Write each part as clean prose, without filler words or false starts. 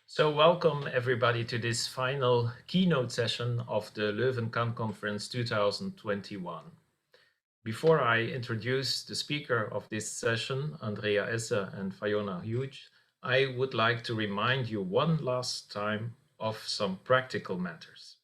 So welcome everybody to this final keynote session of the Leuven Kant Conference 2021. Before I introduce the speaker of this session, Andrea Esser and Fiona Hughes, I would like to remind you one last time of some practical matters.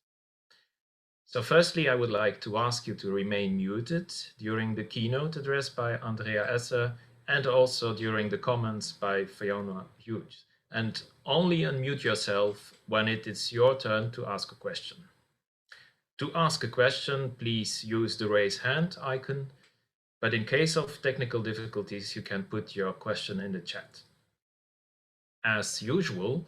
So firstly, I would like to ask you to remain muted during the keynote address by Andrea Esser and also during the comments by Fiona Hughes. And only unmute yourself when it is your turn to ask a question. To ask a question, please use the raise hand icon, but in case of technical difficulties, you can put your question in the chat. As usual,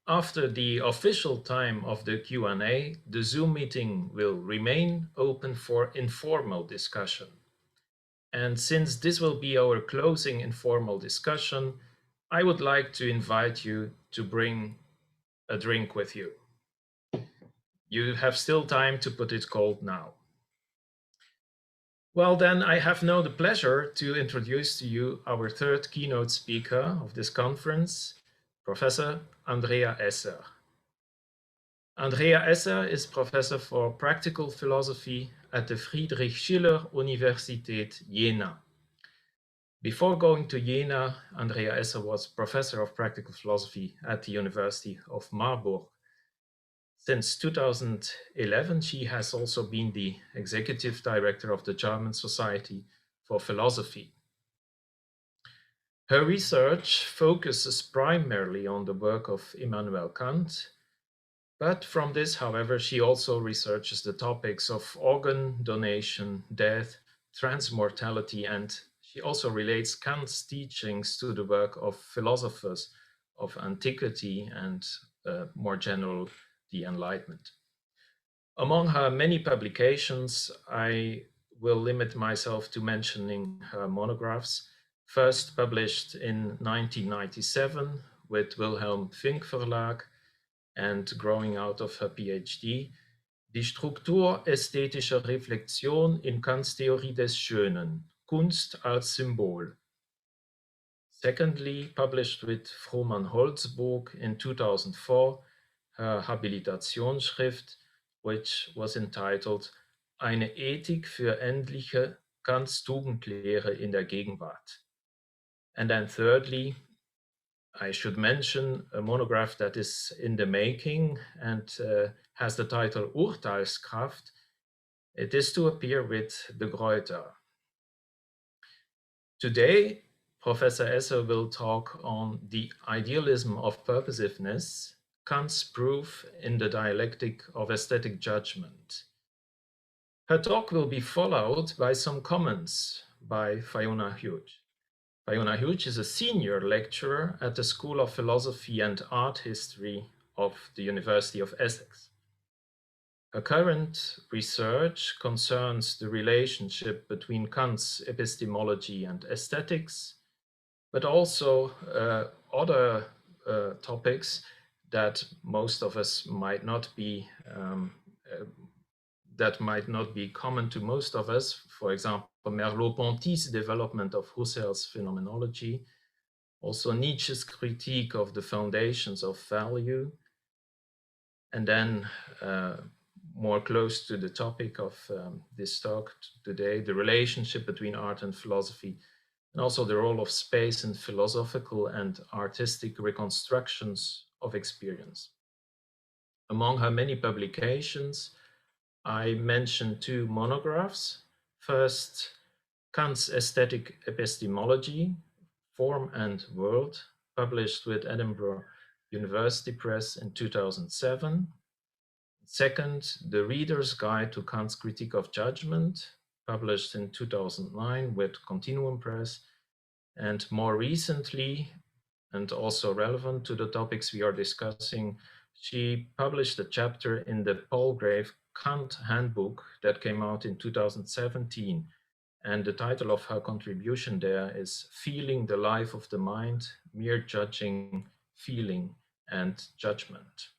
after the official time of the Q&A, the Zoom meeting will remain open for informal discussion. And since this will be our closing informal discussion, I would like to invite you to bring a drink with you. You have still time to put it cold now. Well, then I have now the pleasure to introduce to you our third keynote speaker of this conference, Professor Andrea Esser. Andrea Esser is professor for practical philosophy at the Friedrich Schiller Universität Jena. Before going to Jena, Andrea Esser was professor of practical philosophy at the University of Marburg. Since 2011, she has also been the executive director of the German Society for Philosophy. Her research focuses primarily on the work of Immanuel Kant, but from this, however, she also researches the topics of organ donation, death, transmortality, and she also relates Kant's teachings to the work of philosophers of antiquity and more general, the Enlightenment. Among her many publications, I will limit myself to mentioning her monographs, first published in 1997 with Wilhelm Fink Verlag, and growing out of her PhD, Die Struktur ästhetischer Reflexion in Kants Theorie des Schönen, Kunst als Symbol. Secondly, published with Frohman-Holzburg in 2004, her Habilitationsschrift, which was entitled Eine Ethik für endliche Kants Tugendlehre in der Gegenwart. And then thirdly, I should mention a monograph that is in the making and has the title Urteilskraft. It is to appear with De Gruyter. Today, Professor Esser will talk on the idealism of purposiveness, Kant's proof in the dialectic of aesthetic judgment. Her talk will be followed by some comments by Fiona Hughes. Fiona Hughes is a senior lecturer at the School of Philosophy and Art History of the University of Essex. Her current research concerns the relationship between Kant's epistemology and aesthetics, but also other topics that most of us might not be common to most of us. For example, Merleau-Ponty's development of Husserl's phenomenology, also Nietzsche's critique of the foundations of value, and then more close to the topic of this talk today, the relationship between art and philosophy, and also the role of space in philosophical and artistic reconstructions of experience. Among her many publications, I mentioned two monographs. First, Kant's Aesthetic Epistemology, Form and World, published with Edinburgh University Press in 2007. Second, The Reader's Guide to Kant's Critique of Judgement, published in 2009 with Continuum Press. And more recently, and also relevant to the topics we are discussing, she published a chapter in the Palgrave Kant Handbook that came out in 2017. And the title of her contribution there is Feeling the Life of the Mind, Mere Judging, Feeling, and Judgment.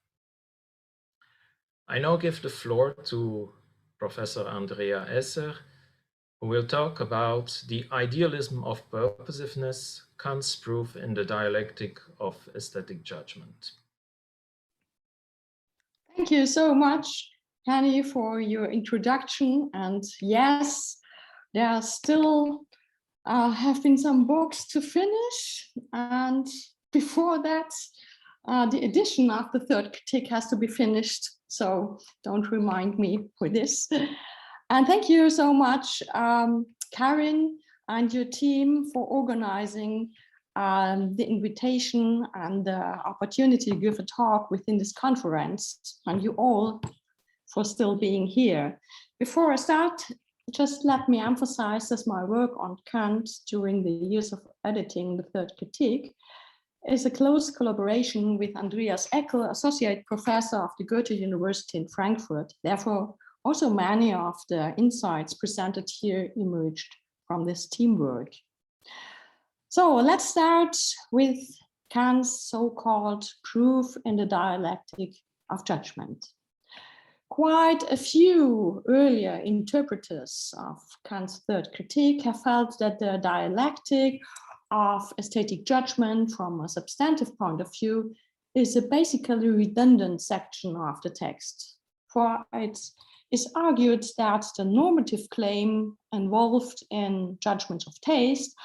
I now give the floor to Professor Andrea Esser, who will talk about the idealism of purposiveness, Kant's proof in the dialectic of aesthetic judgment. Thank you so much, Henny, for your introduction. And yes, there are still have been some books to finish. And before that, the edition of the third critique has to be finished. So don't remind me for this. And thank you so much, Karin and your team, for organizing the invitation and the opportunity to give a talk within this conference, and you all for still being here. Before I start, just let me emphasize that my work on Kant during the years of editing the third critique is a close collaboration with Andreas Eckel, Associate Professor of the Goethe University in Frankfurt. Therefore, also many of the insights presented here emerged from this teamwork. So let's start with Kant's so-called proof in the dialectic of judgment. Quite a few earlier interpreters of Kant's third critique have felt that the dialectic of aesthetic judgment from a substantive point of view is a basically redundant section of the text. For it is argued that the normative claim involved in judgment of taste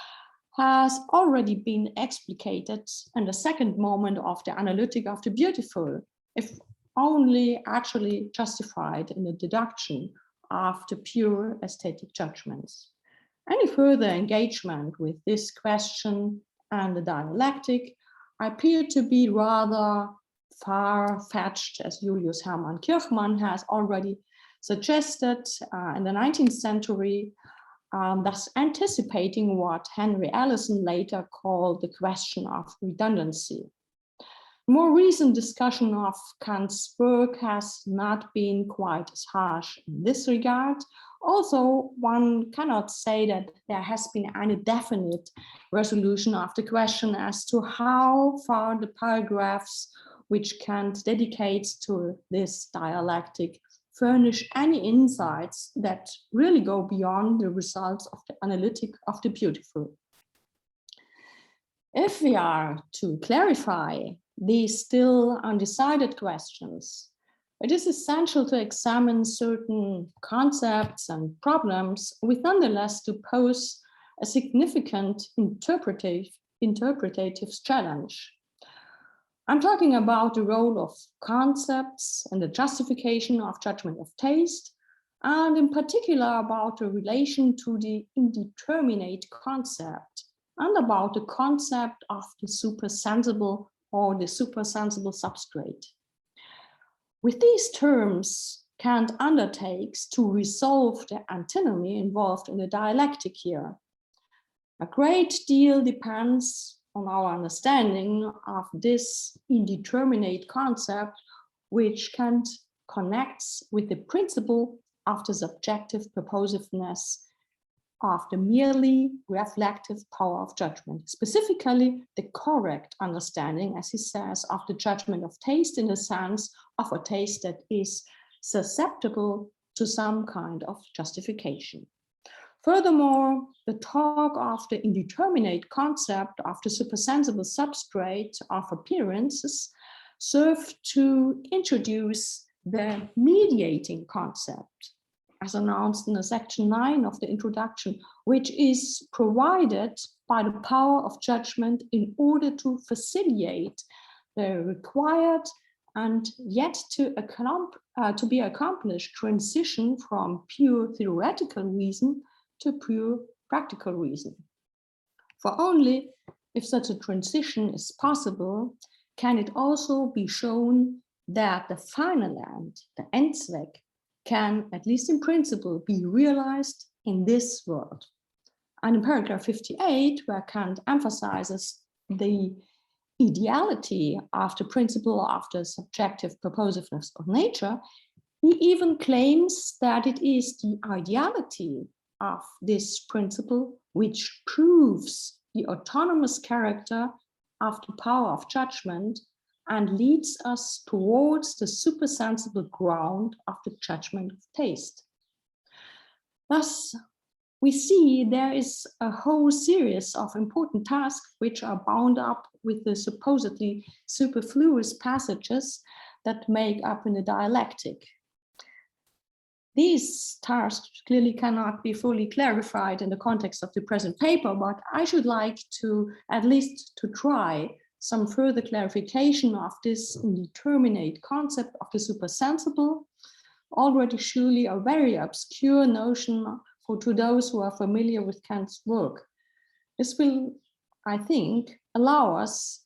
has already been explicated in the second moment of the Analytic of the Beautiful, if only actually justified in the deduction of the pure aesthetic judgments. Any further engagement with this question and the dialectic appear to be rather far-fetched, as Julius Hermann Kirchmann has already suggested in the 19th century, thus anticipating what Henry Allison later called the question of redundancy. More recent discussion of Kant's work has not been quite as harsh in this regard. Also, one cannot say that there has been any definite resolution of the question as to how far the paragraphs which Kant dedicates to this dialectic furnish any insights that really go beyond the results of the Analytic of the Beautiful. If we are to clarify these still undecided questions, it is essential to examine certain concepts and problems with nonetheless to pose a significant interpretative challenge. I'm talking about the role of concepts and the justification of judgment of taste, and in particular about the relation to the indeterminate concept and about the concept of the supersensible or the supersensible substrate. With these terms, Kant undertakes to resolve the antinomy involved in the dialectic here. A great deal depends on our understanding of this indeterminate concept, which Kant connects with the principle of the subjective purposiveness of the merely reflective power of judgment, specifically the correct understanding, as he says, of the judgment of taste in the sense of a taste that is susceptible to some kind of justification. Furthermore, the talk of the indeterminate concept of the supersensible substrate of appearances served to introduce the mediating concept, as announced in the section 9 of the introduction, which is provided by the power of judgment in order to facilitate the required and yet to be accomplished transition from pure theoretical reason to pure practical reason. For only if such a transition is possible, can it also be shown that the final end, the Endzweck, can, at least in principle, be realized in this world. And in paragraph 58, where Kant emphasizes the ideality of the principle of the subjective purposiveness of nature, he even claims that it is the ideality of this principle which proves the autonomous character of the power of judgment and leads us towards the supersensible ground of the judgment of taste. Thus, we see there is a whole series of important tasks which are bound up with the supposedly superfluous passages that make up in the dialectic. These tasks clearly cannot be fully clarified in the context of the present paper, but I should like to at least to try some further clarification of this indeterminate concept of the supersensible, already surely a very obscure notion to those who are familiar with Kant's work. This will, I think, allow us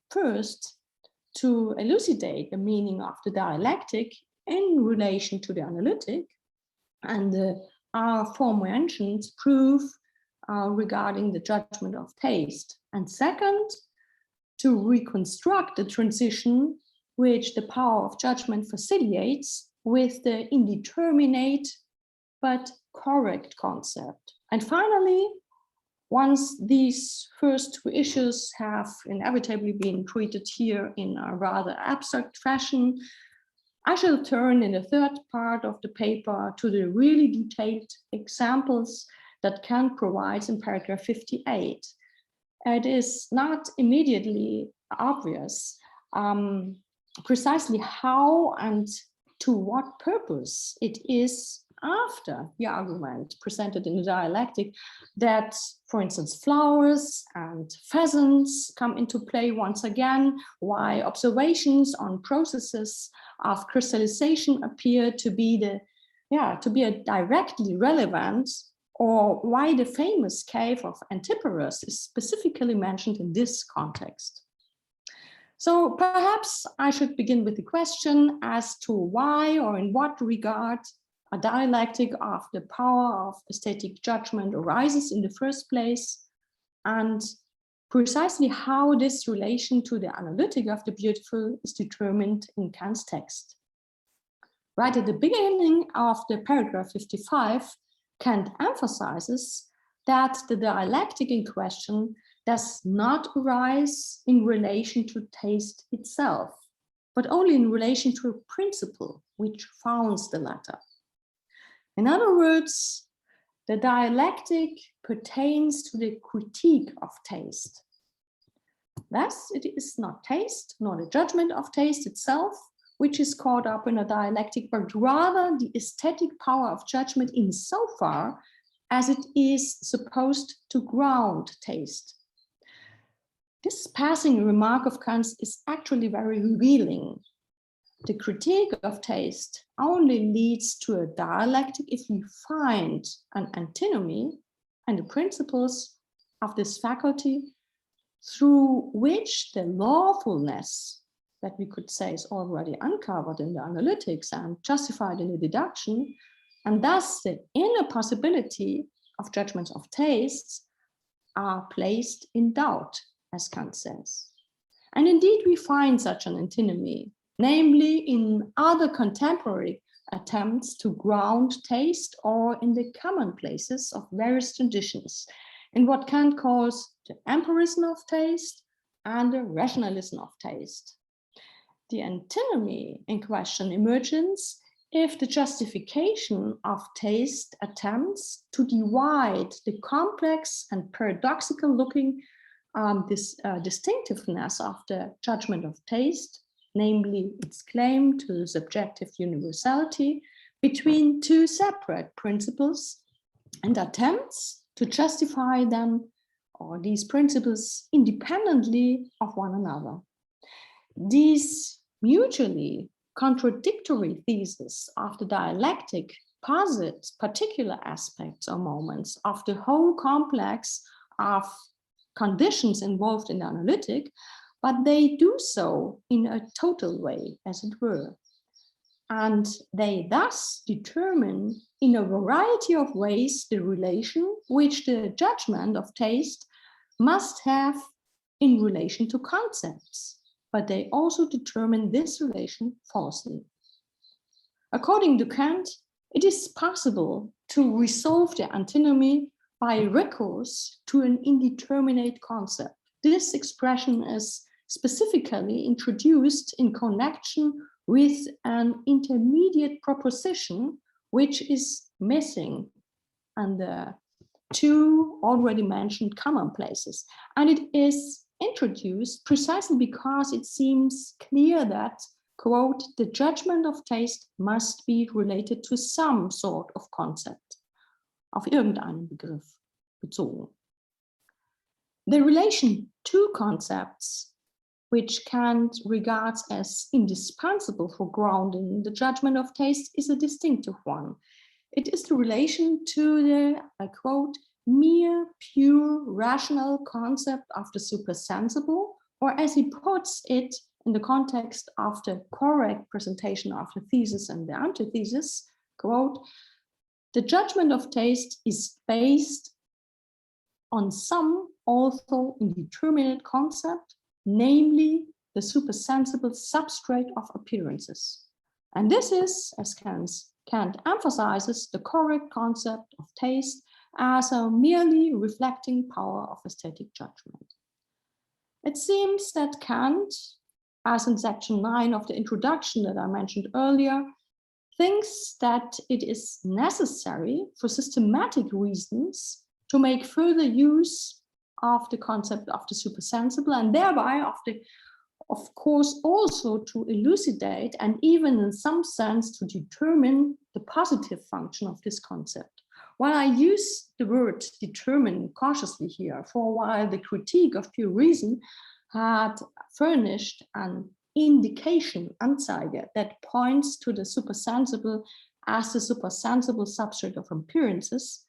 first to elucidate the meaning of the dialectic in relation to the analytic and the aforementioned proof regarding the judgment of taste. And second, to reconstruct the transition which the power of judgment facilitates with the indeterminate but correct concept. And finally, once these first two issues have inevitably been treated here in a rather abstract fashion, I shall turn in the third part of the paper to the really detailed examples that Kant provides in paragraph 58. It is not immediately obvious precisely how and to what purpose it is after the argument presented in the dialectic that, for instance, flowers and pheasants come into play once again, why observations on processes of crystallization appear to be directly relevant, or why the famous cave of Antiparos is specifically mentioned in this context. So perhaps I should begin with the question as to why or in what regard a dialectic of the power of aesthetic judgment arises in the first place, and precisely how this relation to the analytic of the beautiful is determined in Kant's text. Right at the beginning of the paragraph 55, Kant emphasizes that the dialectic in question does not arise in relation to taste itself, but only in relation to a principle which founds the latter. In other words, the dialectic pertains to the critique of taste. Thus, it is not taste, nor the judgment of taste itself, which is caught up in a dialectic, but rather the aesthetic power of judgment insofar as it is supposed to ground taste. This passing remark of Kant's is actually very revealing. The critique of taste only leads to a dialectic if we find an antinomy and the principles of this faculty through which the lawfulness that we could say is already uncovered in the analytics and justified in the deduction, and thus the inner possibility of judgments of tastes are placed in doubt, as Kant says. And indeed we find such an antinomy, namely in other contemporary attempts to ground taste or in the commonplaces of various traditions, in what Kant calls the empirism of taste and the rationalism of taste. The antinomy in question emerges if the justification of taste attempts to divide the complex and paradoxical looking distinctiveness of the judgment of taste, namely its claim to subjective universality, between two separate principles and attempts to justify them or these principles independently of one another. These mutually contradictory theses of the dialectic posit particular aspects or moments of the whole complex of conditions involved in the analytic, but they do so in a total way, as it were. And they thus determine in a variety of ways the relation which the judgment of taste must have in relation to concepts, but they also determine this relation falsely. According to Kant, it is possible to resolve the antinomy by recourse to an indeterminate concept. This expression is specifically introduced in connection with an intermediate proposition which is missing and the two already mentioned commonplaces. And it is introduced precisely because it seems clear that, quote, the judgment of taste must be related to some sort of concept, auf irgendeinen Begriff bezogen. The relation to concepts, which Kant regards as indispensable for grounding the judgment of taste, is a distinctive one. It is the relation to the, I quote, mere, pure, rational concept of the supersensible, or as he puts it in the context of the correct presentation of the thesis and the antithesis, quote, the judgment of taste is based on some also indeterminate concept, namely the supersensible substrate of appearances. And this is, as Kant emphasizes, the correct concept of taste as a merely reflecting power of aesthetic judgment. It seems that Kant, as in section 9 of the introduction that I mentioned earlier, thinks that it is necessary for systematic reasons to make further use of the concept of the supersensible, and thereby of course also to elucidate and even in some sense to determine the positive function of this concept. While I use the word determine cautiously here, for while the critique of pure reason had furnished an indication, Anzeige, that points to the supersensible as the supersensible substrate of appearances,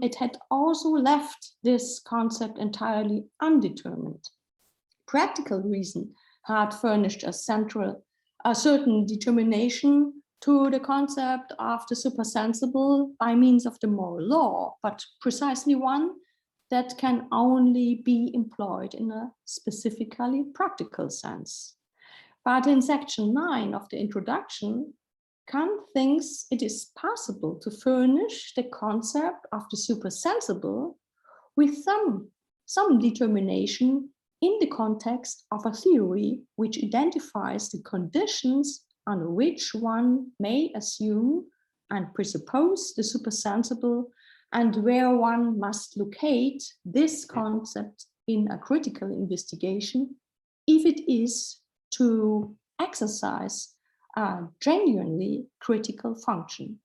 it had also left this concept entirely undetermined. Practical reason had furnished a certain determination to the concept of the supersensible by means of the moral law, but precisely one that can only be employed in a specifically practical sense. But in section 9 of the introduction, Kant thinks it is possible to furnish the concept of the supersensible with some determination in the context of a theory which identifies the conditions under which one may assume and presuppose the supersensible, and where one must locate this concept in a critical investigation if it is to exercise a genuinely critical function.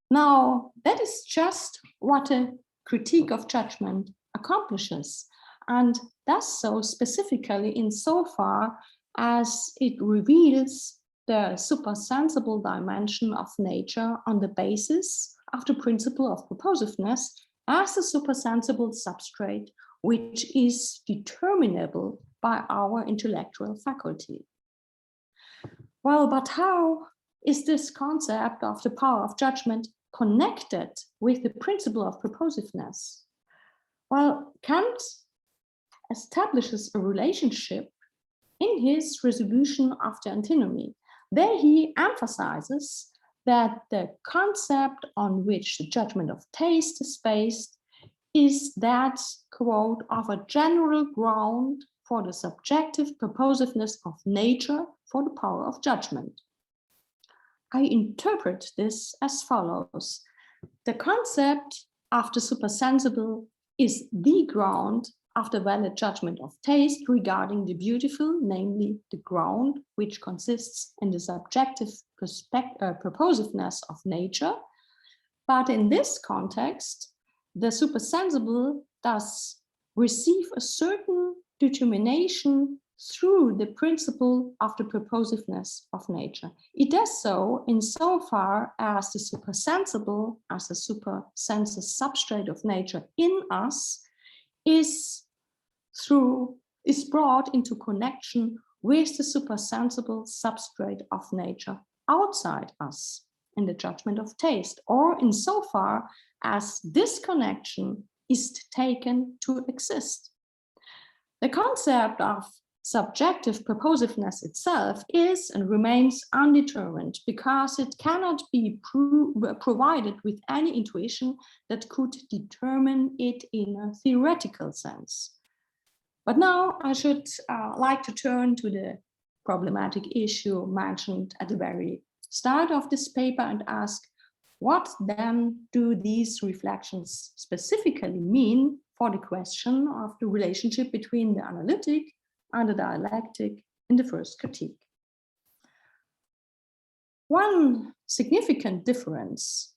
Now, that is just what a critique of judgment accomplishes, and does so specifically insofar as it reveals the supersensible dimension of nature on the basis of the principle of propositiveness as a supersensible substrate which is determinable by our intellectual faculty. Well, but how is this concept of the power of judgment connected with the principle of propositiveness? Well, Kant establishes a relationship in his resolution of the antinomy. There he emphasizes that the concept on which the judgment of taste is based is that, quote, of a general ground for the subjective propositiveness of nature for the power of judgment. I interpret this as follows. The concept of the supersensible is the ground of the valid judgment of taste regarding the beautiful, namely the ground which consists in the subjective propositiveness of nature. But in this context, the supersensible does receive a certain determination through the principle of the propositiveness of nature. It does so insofar as the supersensible, as a supersensible substrate of nature in us, is brought into connection with the supersensible substrate of nature outside us in the judgment of taste, or insofar as this connection is taken to exist. The concept of subjective propositiveness itself is and remains undetermined because it cannot be provided with any intuition that could determine it in a theoretical sense. But now I should like to turn to the problematic issue mentioned at the very start of this paper and ask, what then do these reflections specifically mean for the question of the relationship between the analytic and the dialectic in the first critique. One significant difference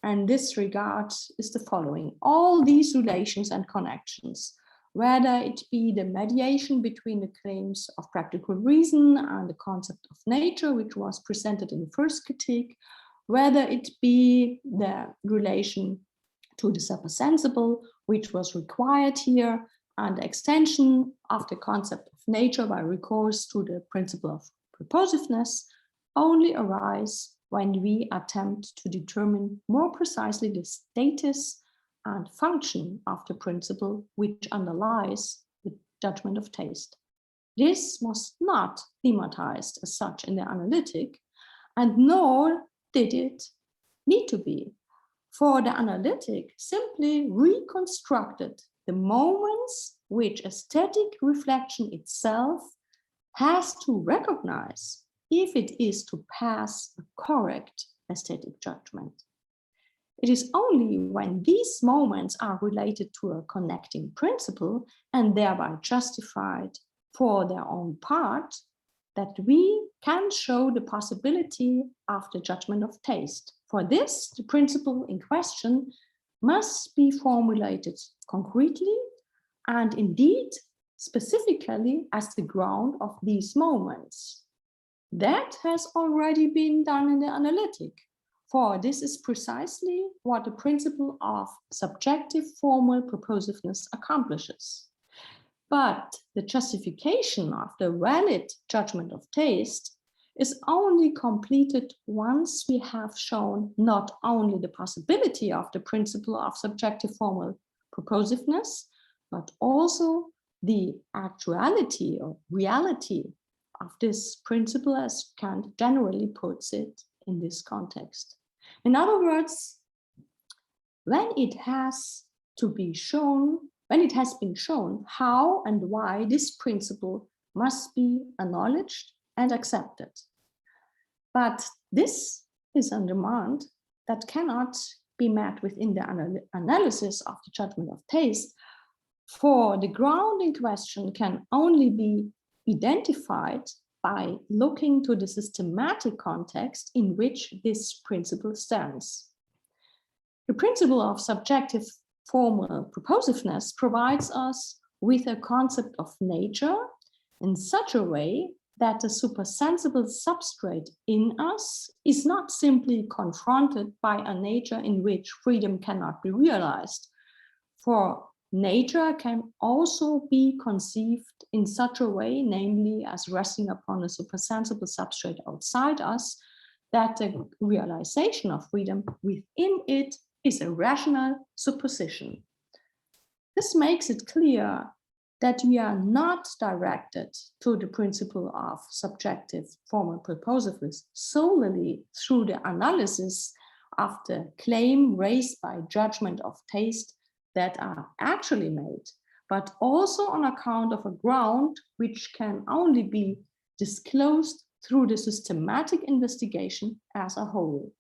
in this regard is the following. All these relations and connections, whether it be the mediation between the claims of practical reason and the concept of nature, which was presented in the first critique, whether it be the relation to the supersensible, which was required here, and the extension of the concept of nature by recourse to the principle of purposiveness, only arise when we attempt to determine more precisely the status and function of the principle which underlies the judgment of taste. This was not thematized as such in the analytic, and nor did it need to be, for the analytic simply reconstructed the moments which aesthetic reflection itself has to recognize if it is to pass a correct aesthetic judgment. It is only when these moments are related to a connecting principle and thereby justified for their own part that we can show the possibility of the judgment of taste. For this, the principle in question must be formulated concretely and indeed specifically as the ground of these moments. That has already been done in the analytic, for this is precisely what the principle of subjective formal purposiveness accomplishes. But the justification of the valid judgment of taste is only completed once we have shown not only the possibility of the principle of subjective formal purposiveness, but also the actuality or reality of this principle, as Kant generally puts it in this context. In other words, when it has been shown how and why this principle must be acknowledged and accepted. But this is a demand that cannot be met within the analysis of the judgment of taste, for the ground in question can only be identified by looking to the systematic context in which this principle stands. The principle of subjective formal purposiveness provides us with a concept of nature in such a way that the supersensible substrate in us is not simply confronted by a nature in which freedom cannot be realized. For nature can also be conceived in such a way, namely as resting upon a supersensible substrate outside us, that the realization of freedom within it is a rational supposition. This makes it clear that we are not directed to the principle of subjective formal purposiveness solely through the analysis of the claim raised by judgment of taste that are actually made, but also on account of a ground which can only be disclosed through the systematic investigation as a whole.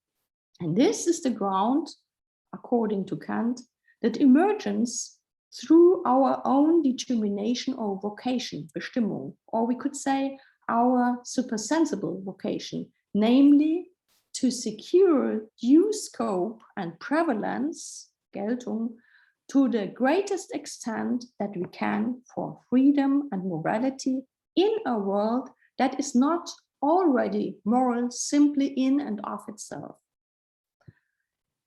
And this is the ground, according to Kant, that emerges through our own determination or vocation, Bestimmung, or we could say our supersensible vocation, namely to secure due scope and prevalence, Geltung, to the greatest extent that we can for freedom and morality in a world that is not already moral simply in and of itself.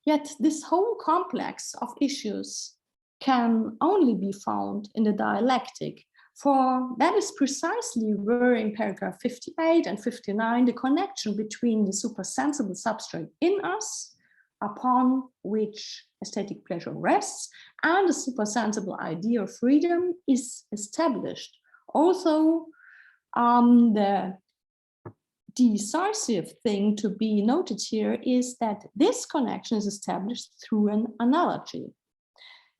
Yet this whole complex of issues can only be found in the dialectic, for that is precisely where in paragraph 58 and 59 the connection between the supersensible substrate in us, upon which aesthetic pleasure rests, and the supersensible idea of freedom is established. Also, the decisive thing to be noted here is that this connection is established through an analogy.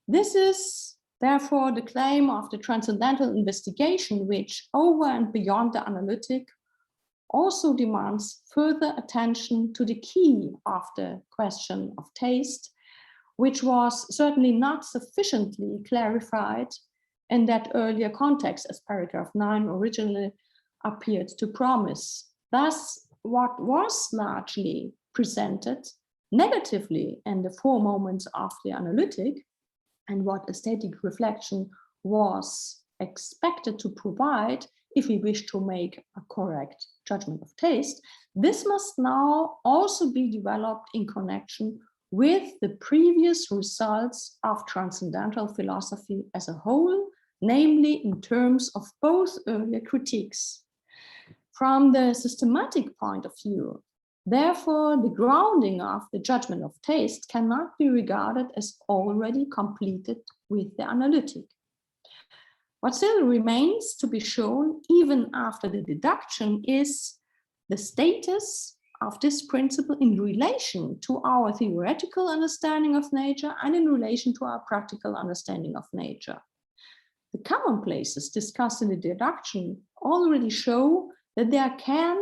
This is therefore the claim of the transcendental investigation, which over and beyond the analytic also demands further attention to the key of the question of taste, which was certainly not sufficiently clarified in that earlier context, as paragraph 9 originally appeared to promise. Thus, what was largely presented negatively in the 4 moments of the analytic, and what aesthetic reflection was expected to provide if we wish to make a correct judgment of taste, this must now also be developed in connection with the previous results of transcendental philosophy as a whole, namely in terms of both earlier critiques. From the systematic point of view, therefore, the grounding of the judgment of taste cannot be regarded as already completed with the analytic. What still remains to be shown, even after the deduction, is the status of this principle in relation to our theoretical understanding of nature and in relation to our practical understanding of nature. The commonplaces discussed in the deduction already show that there can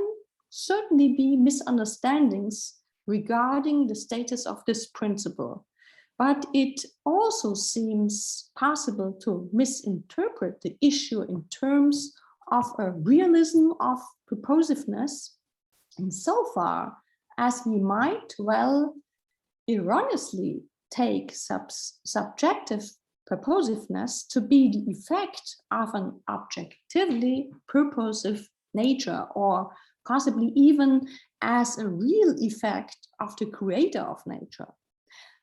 certainly be misunderstandings regarding the status of this principle, but it also seems possible to misinterpret the issue in terms of a realism of propositiveness, insofar as we might well erroneously take subjective purposiveness to be the effect of an objectively purposive nature, or possibly even as a real effect of the creator of nature.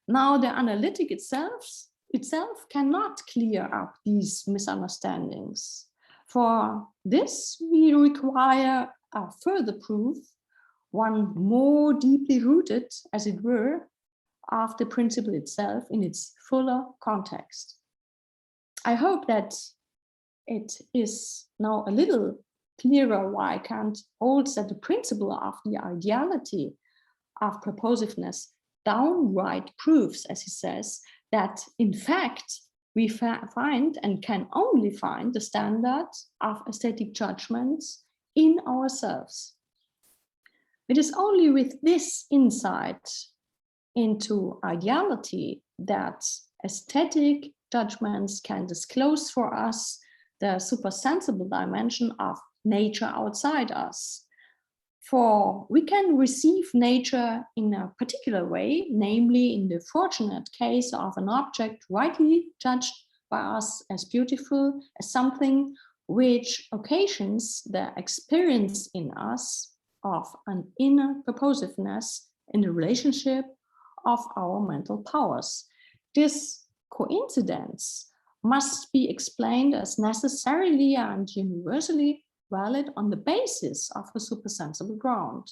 Now, the analytic itself cannot clear up these misunderstandings. For this, we require a further proof, one more deeply rooted, as it were, of the principle itself in its fuller context. I hope that it is now a little clearer why Kant holds that the principle of the ideality of propositiveness downright proves, as he says, that in fact we find and can only find the standard of aesthetic judgments in ourselves. It is only with this insight into ideality that aesthetic judgments can disclose for us the supersensible dimension of nature outside us. For we can receive nature in a particular way, namely in the fortunate case of an object rightly judged by us as beautiful, as something which occasions the experience in us of an inner purposiveness in the relationship of our mental powers. This coincidence must be explained as necessarily and universally valid on the basis of a supersensible ground.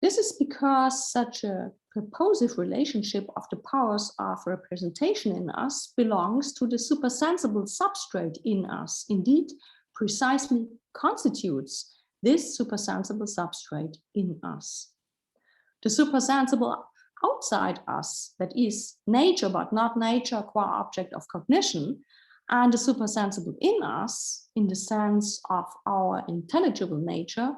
This is because such a purposive relationship of the powers of representation in us belongs to the supersensible substrate in us, indeed precisely constitutes this supersensible substrate in us. The supersensible outside us, that is nature but not nature qua object of cognition, and the supersensible in us, in the sense of our intelligible nature,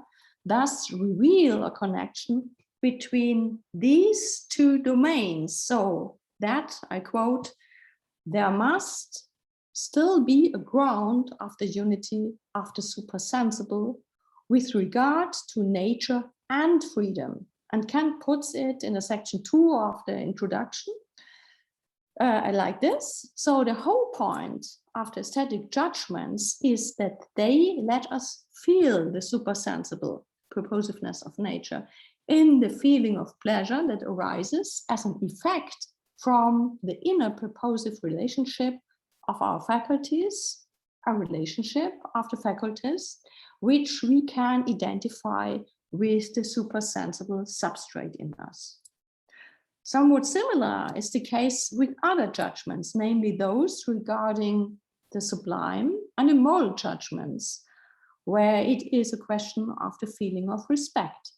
thus reveal a connection between these two domains, so that, I quote, there must still be a ground of the unity of the supersensible with regard to nature and freedom. And Kant puts it in the section 2 of the introduction. I like this. So the whole point of the aesthetic judgments is that they let us feel the supersensible purposiveness of nature in the feeling of pleasure that arises as an effect from the inner purposive relationship of our faculties, a relationship of the faculties, which we can identify with the supersensible substrate in us. Somewhat similar is the case with other judgments, namely those regarding the sublime and the moral judgments, where it is a question of the feeling of respect.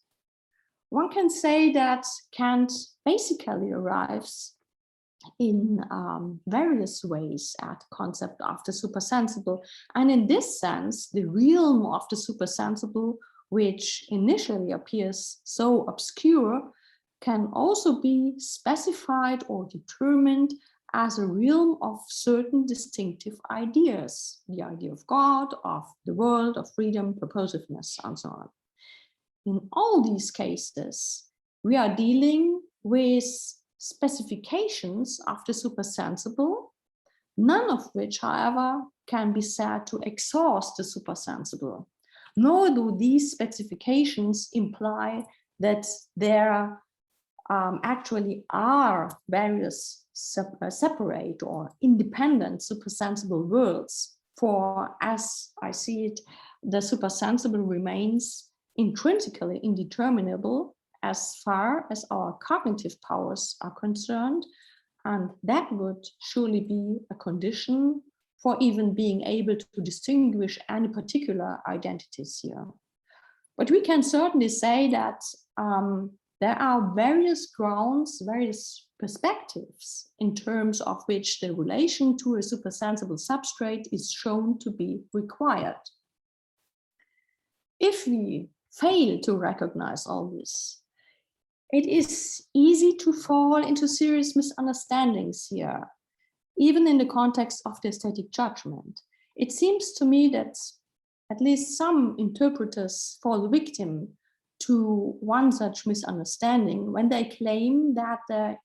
One can say that Kant basically arrives in various ways at the concept of the supersensible, and in this sense, the realm of the supersensible, which initially appears so obscure, can also be specified or determined as a realm of certain distinctive ideas, the idea of God, of the world, of freedom, purposiveness, and so on. In all these cases, we are dealing with specifications of the supersensible, none of which, however, can be said to exhaust the supersensible, nor do these specifications imply that there actually are various separate or independent supersensible worlds. For as I see it, the supersensible remains intrinsically indeterminable as far as our cognitive powers are concerned, and that would surely be a condition for even being able to distinguish any particular identities here. But we can certainly say that there are various grounds, various perspectives in terms of which the relation to a supersensible substrate is shown to be required. If we fail to recognize all this, it is easy to fall into serious misunderstandings here, even in the context of the aesthetic judgment. It seems to me that at least some interpreters fall victim to one such misunderstanding when they claim that the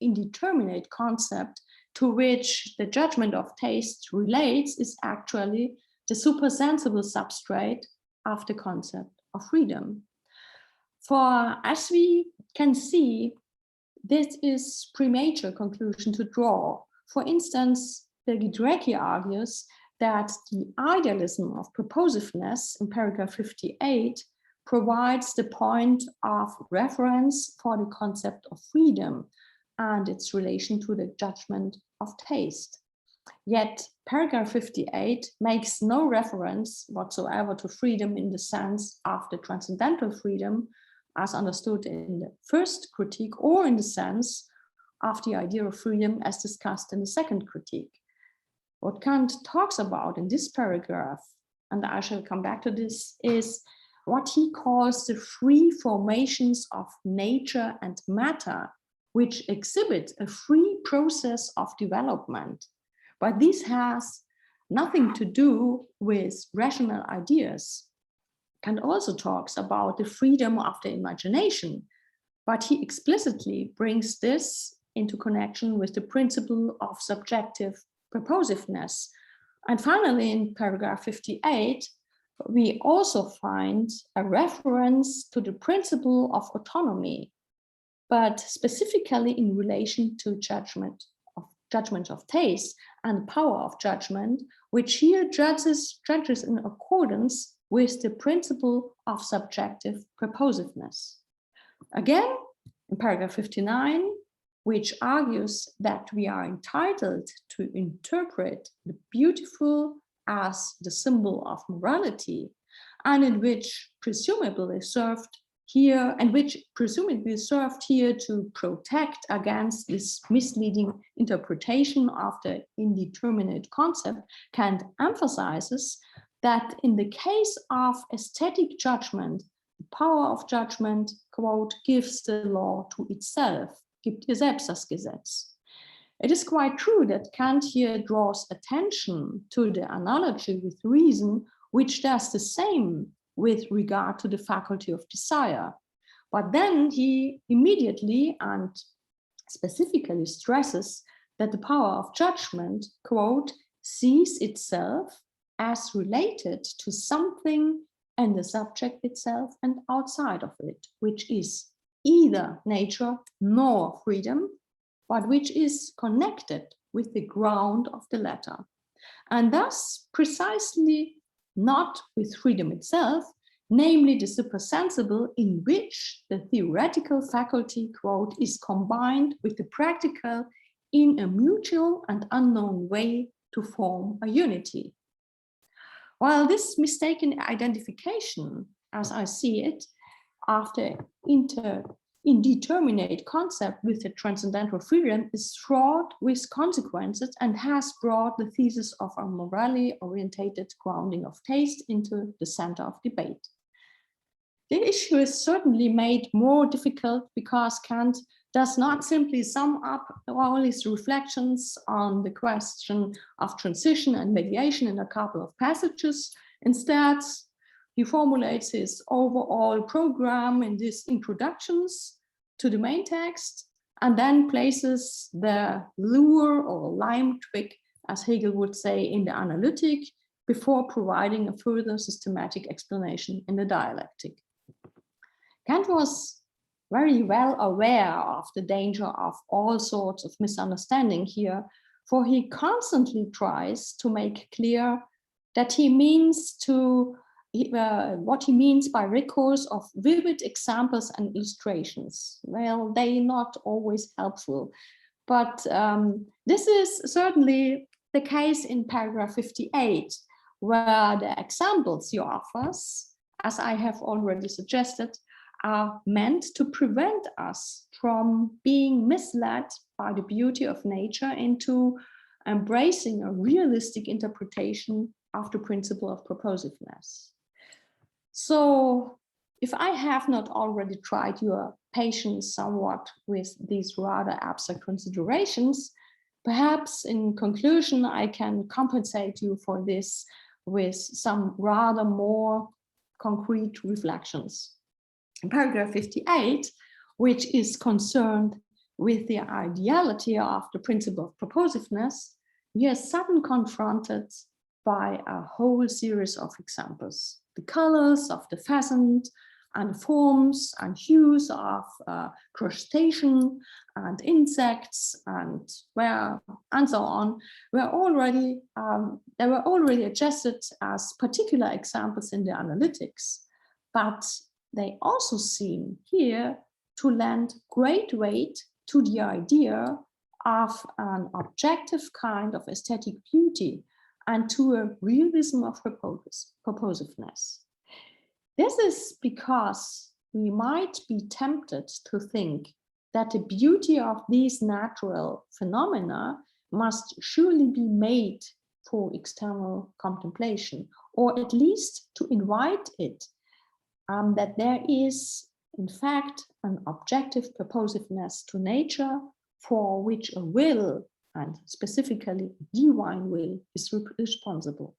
indeterminate concept to which the judgment of taste relates is actually the supersensible substrate of the concept of freedom. For as we can see, this is premature conclusion to draw. For instance, Drecke argues that the idealism of propositiveness in paragraph 58 provides the point of reference for the concept of freedom and its relation to the judgment of taste. Yet paragraph 58 makes no reference whatsoever to freedom in the sense of the transcendental freedom as understood in the first critique, or in the sense of the idea of freedom as discussed in the second critique. What Kant talks about in this paragraph, and I shall come back to this, is what he calls the free formations of nature and matter, which exhibit a free process of development. But this has nothing to do with rational ideas. Kant also talks about the freedom of the imagination, but he explicitly brings this into connection with the principle of subjective purposiveness. And finally, in paragraph 58, we also find a reference to the principle of autonomy, but specifically in relation to judgment of taste and power of judgment, which here judges in accordance with the principle of subjective purposiveness. Again, in paragraph 59, which argues that we are entitled to interpret the beautiful as the symbol of morality, and in which presumably served here to protect against this misleading interpretation of the indeterminate concept, Kant emphasizes that in the case of aesthetic judgment, the power of judgment, quote, gives the law to itself, gibt ihr selbst das Gesetz. It is quite true that Kant here draws attention to the analogy with reason, which does the same with regard to the faculty of desire. But then he immediately and specifically stresses that the power of judgment, quote, sees itself as related to something and the subject itself and outside of it, which is either nature nor freedom, but which is connected with the ground of the latter. And thus, precisely not with freedom itself, namely the supersensible, in which the theoretical faculty, quote, is combined with the practical in a mutual and unknown way to form a unity. While this mistaken identification, as I see it, after indeterminate concept with the transcendental freedom is fraught with consequences and has brought the thesis of a morally orientated grounding of taste into the center of debate. The issue is certainly made more difficult because Kant does not simply sum up all his reflections on the question of transition and mediation in a couple of passages. Instead, he formulates his overall program in these introductions to the main text, and then places the lure or lime twig, as Hegel would say, in the Analytic, before providing a further systematic explanation in the Dialectic. Kant was very well aware of the danger of all sorts of misunderstanding here, for he constantly tries to make clear that he means to what he means by recourse of vivid examples and illustrations. Well, they're not always helpful, but this is certainly the case in paragraph 58, where the examples he offers, as I have already suggested, are meant to prevent us from being misled by the beauty of nature into embracing a realistic interpretation of the principle of propositiveness. So if I have not already tried your patience somewhat with these rather abstract considerations, perhaps in conclusion, I can compensate you for this with some rather more concrete reflections. In paragraph 58, which is concerned with the ideality of the principle of propositiveness, we are suddenly confronted by a whole series of examples. The colors of the pheasant and forms and hues of crustacean and insects and so on were already they were already adjusted as particular examples in the analytics, but they also seem here to lend great weight to the idea of an objective kind of aesthetic beauty and to a realism of propositiveness. This is because we might be tempted to think that the beauty of these natural phenomena must surely be made for external contemplation, or at least to invite it, that there is, in fact, an objective propositiveness to nature for which a will, and specifically divine will, is responsible.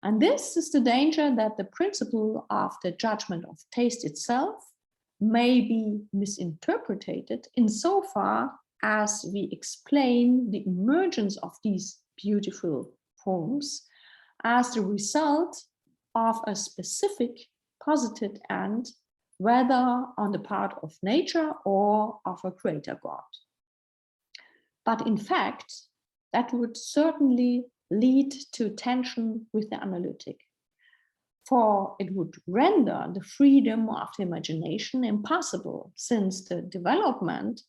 And this is the danger that the principle of the judgment of taste itself may be misinterpreted insofar as we explain the emergence of these beautiful forms as the result of a specific posited end, whether on the part of nature or of a greater God. But in fact, that would certainly lead to tension with the analytic, for it would render the freedom of the imagination impossible, since the development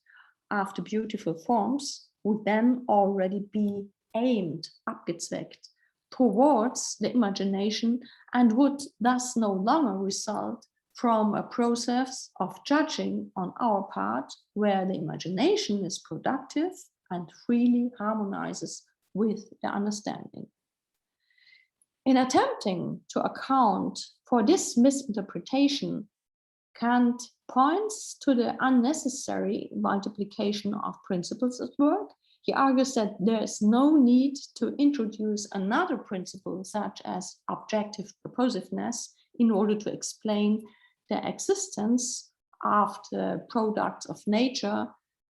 of the beautiful forms would then already be aimed, abgezweckt, towards the imagination, and would thus no longer result from a process of judging on our part, where the imagination is productive and freely harmonizes with the understanding. In attempting to account for this misinterpretation, Kant points to the unnecessary multiplication of principles at work. He argues that there is no need to introduce another principle, such as objective propositiveness, in order to explain the existence of the products of nature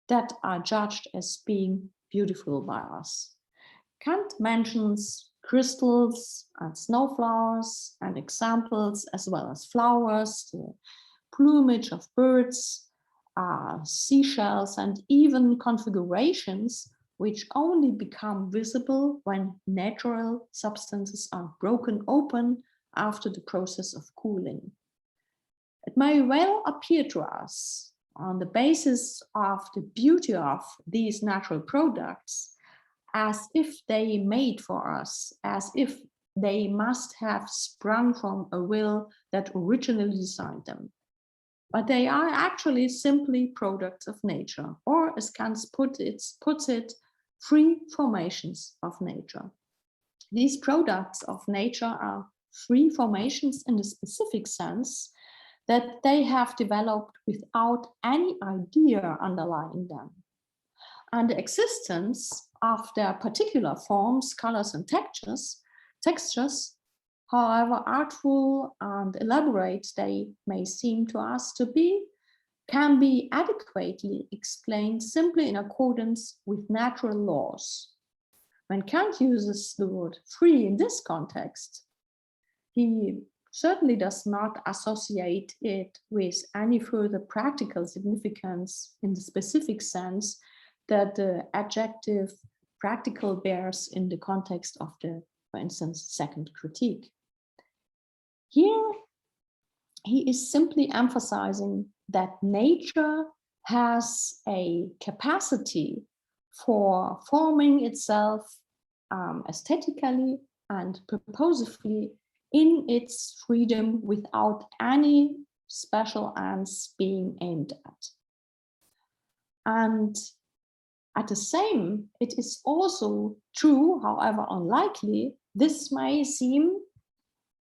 that are judged as being beautiful by us. Kant mentions crystals and snowflowers and examples, as well as flowers, the plumage of birds, seashells, and even configurations which only become visible when natural substances are broken open after the process of cooling. It may well appear to us, on the basis of the beauty of these natural products, as if they made for us, as if they must have sprung from a will that originally designed them. But they are actually simply products of nature, or as Kant puts it, free formations of nature. These products of nature are free formations in the specific sense that they have developed without any idea underlying them. And the existence of their particular forms, colors, and textures, however artful and elaborate they may seem to us to be, can be adequately explained simply in accordance with natural laws. When Kant uses the word free in this context, he certainly does not associate it with any further practical significance in the specific sense that the adjective practical bears in the context of the, for instance, second critique. Here, he is simply emphasizing that nature has a capacity for forming itself aesthetically and purposively in its freedom without any special ends being aimed at. And at the same, it is also true, however unlikely, this may seem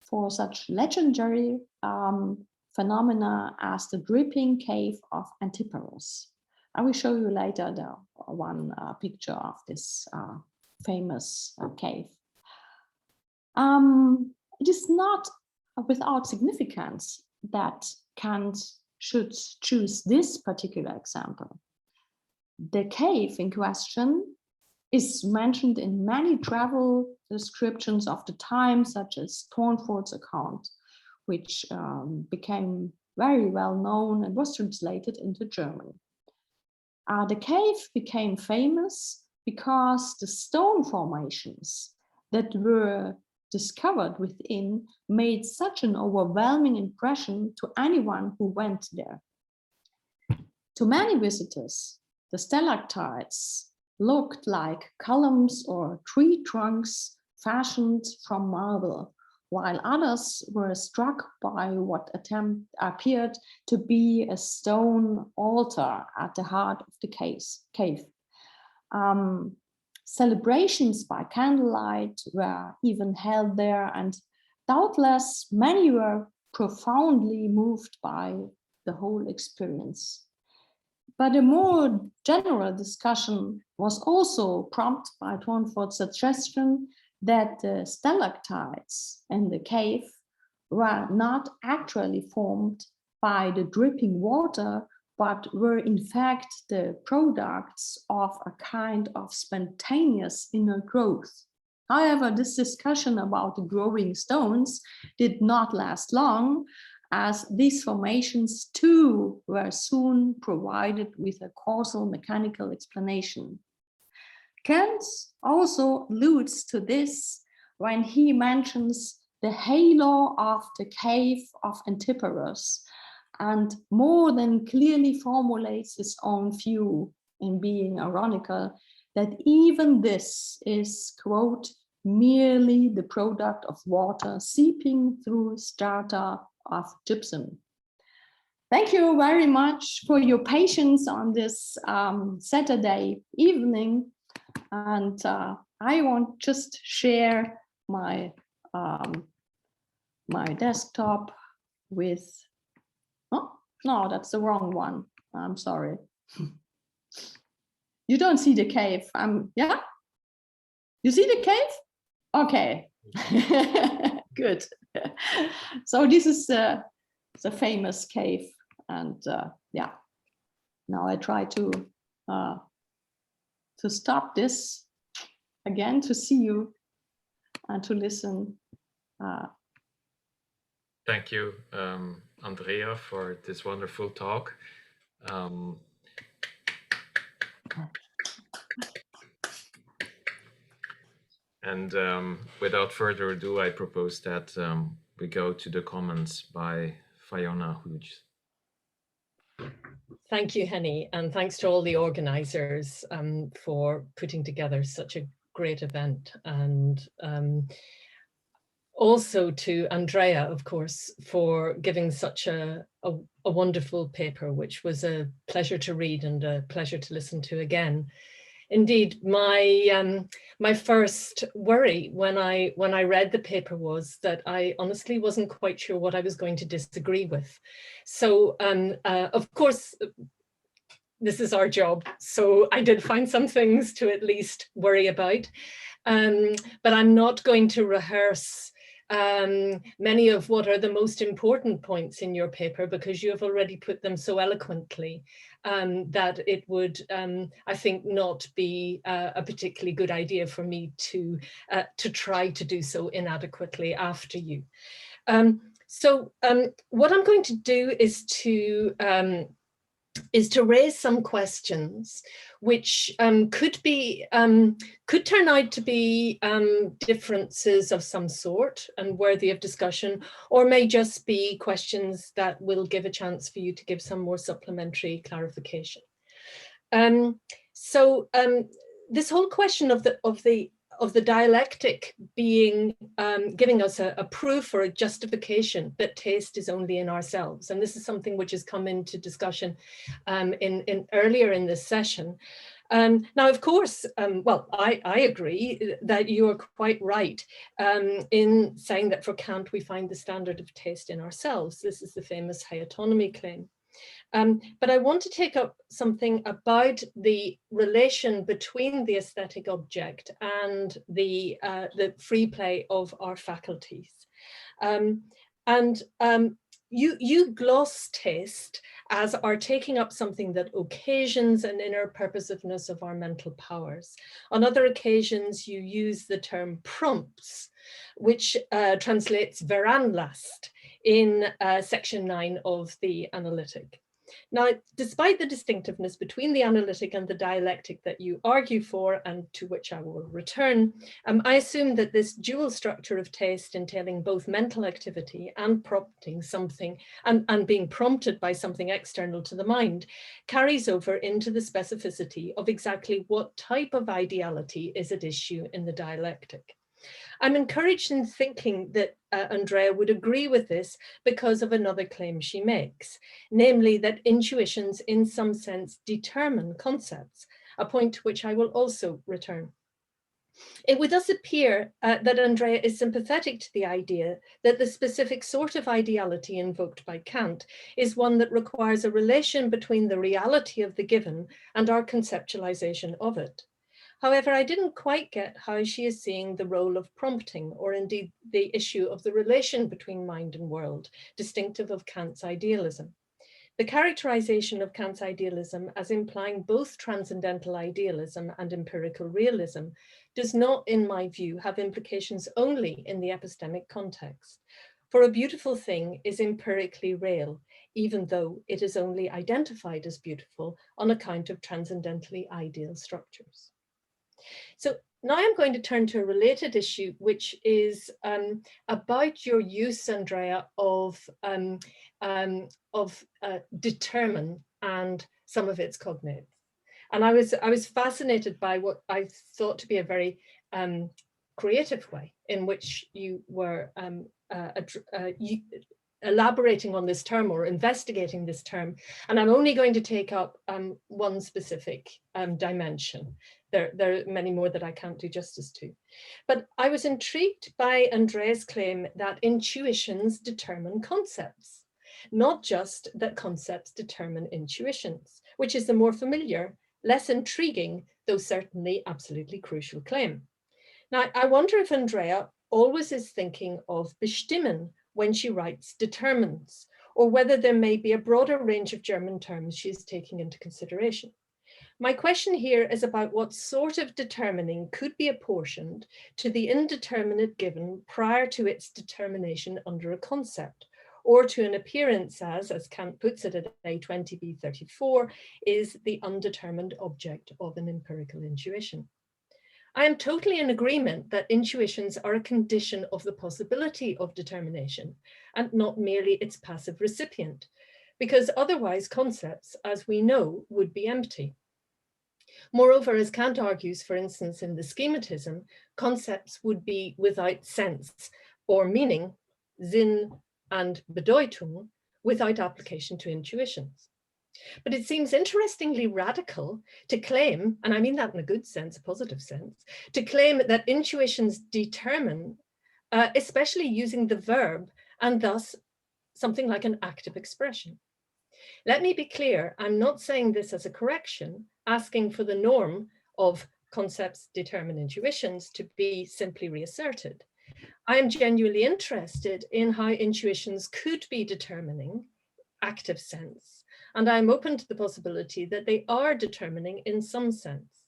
for such legendary phenomena as the dripping cave of Antiparos. I will show you later the one picture of this famous cave. It is not without significance that Kant should choose this particular example. The cave in question is mentioned in many travel descriptions of the time, such as Thornford's account, which became very well known and was translated into German. The cave became famous because the stone formations that were discovered within made such an overwhelming impression to anyone who went there. To many visitors, the stalactites looked like columns or tree trunks fashioned from marble, while others were struck by what appeared to be a stone altar at the heart of the cave. Celebrations by candlelight were even held there, and doubtless many were profoundly moved by the whole experience. But a more general discussion was also prompted by Thornford's suggestion that the stalactites in the cave were not actually formed by the dripping water, but were in fact the products of a kind of spontaneous inner growth. However, this discussion about the growing stones did not last long, as these formations too were soon provided with a causal mechanical explanation. Kant also alludes to this when he mentions the halo of the cave of Antiparos, and more than clearly formulates his own view, in being ironical, that even this is, quote, merely the product of water seeping through strata of gypsum. Thank you very much for your patience on this Saturday evening. And I want just share my, my desktop with, oh, no, that's the wrong one. I'm sorry. You don't see the cave. Yeah? You see the cave? Okay. Good. So this is the famous cave, and yeah. Now I try to stop this again, to see you and to listen. Thank you, Andrea, for this wonderful talk. And without further ado, I propose that we go to the comments by Fiona Hughes. Thank you, Henny, and thanks to all the organizers for putting together such a great event, and also to Andrea, of course, for giving such a wonderful paper, which was a pleasure to read and a pleasure to listen to again. Indeed, my first worry when I read the paper was that I honestly wasn't quite sure what I was going to disagree with. So of course, this is our job. So I did find some things to at least worry about, but I'm not going to rehearse many of what are the most important points in your paper, because you have already put them so eloquently that it would, I think, not be a particularly good idea for me to try to do so inadequately after you. So what I'm going to do is to raise some questions which could turn out to be differences of some sort and worthy of discussion, or may just be questions that will give a chance for you to give some more supplementary clarification. So this whole question of the dialectic being giving us a proof or a justification that taste is only in ourselves, and this is something which has come into discussion earlier in this session. Now, of course, well, I agree that you are quite right in saying that for Kant we find the standard of taste in ourselves. This is the famous autonomy claim. But I want to take up something about the relation between the aesthetic object and the free play of our faculties. You gloss taste as are taking up something that occasions an inner purposiveness of our mental powers. On other occasions, you use the term prompts, which translates veranlast in section 9 of the Analytic. Now, despite the distinctiveness between the analytic and the dialectic that you argue for, and to which I will return, I assume that this dual structure of taste entailing both mental activity and prompting something, and being prompted by something external to the mind, carries over into the specificity of exactly what type of ideality is at issue in the dialectic. I'm encouraged in thinking that Andrea would agree with this because of another claim she makes, namely that intuitions in some sense determine concepts, a point to which I will also return. It would thus appear that Andrea is sympathetic to the idea that the specific sort of ideality invoked by Kant is one that requires a relation between the reality of the given and our conceptualization of it. However, I didn't quite get how she is seeing the role of prompting, or indeed the issue of the relation between mind and world, distinctive of Kant's idealism. The characterization of Kant's idealism as implying both transcendental idealism and empirical realism does not, in my view, have implications only in the epistemic context. For a beautiful thing is empirically real, even though it is only identified as beautiful on account of transcendentally ideal structures. So now I'm going to turn to a related issue, which is about your use, Andrea, of determine and some of its cognates. And I was fascinated by what I thought to be a very creative way in which you were elaborating on this term or investigating this term. And I'm only going to take up one specific dimension. There are many more that I can't do justice to. But I was intrigued by Andrea's claim that intuitions determine concepts, not just that concepts determine intuitions, which is the more familiar, less intriguing, though certainly absolutely crucial claim. Now, I wonder if Andrea always is thinking of bestimmen when she writes determines, or whether there may be a broader range of German terms she's taking into consideration. My question here is about what sort of determining could be apportioned to the indeterminate given prior to its determination under a concept, or to an appearance as Kant puts it at A20b34, is the undetermined object of an empirical intuition. I am totally in agreement that intuitions are a condition of the possibility of determination and not merely its passive recipient, because otherwise concepts, as we know, would be empty. Moreover, as Kant argues, for instance, in the schematism, concepts would be without sense or meaning, Sinn and Bedeutung, without application to intuitions. But it seems interestingly radical to claim, and I mean that in a good sense, a positive sense, to claim that intuitions determine, especially using the verb, and thus something like an active expression. Let me be clear, I'm not saying this as a correction, asking for the norm of concepts determine intuitions to be simply reasserted. I am genuinely interested in how intuitions could be determining active sense, and I'm open to the possibility that they are determining in some sense.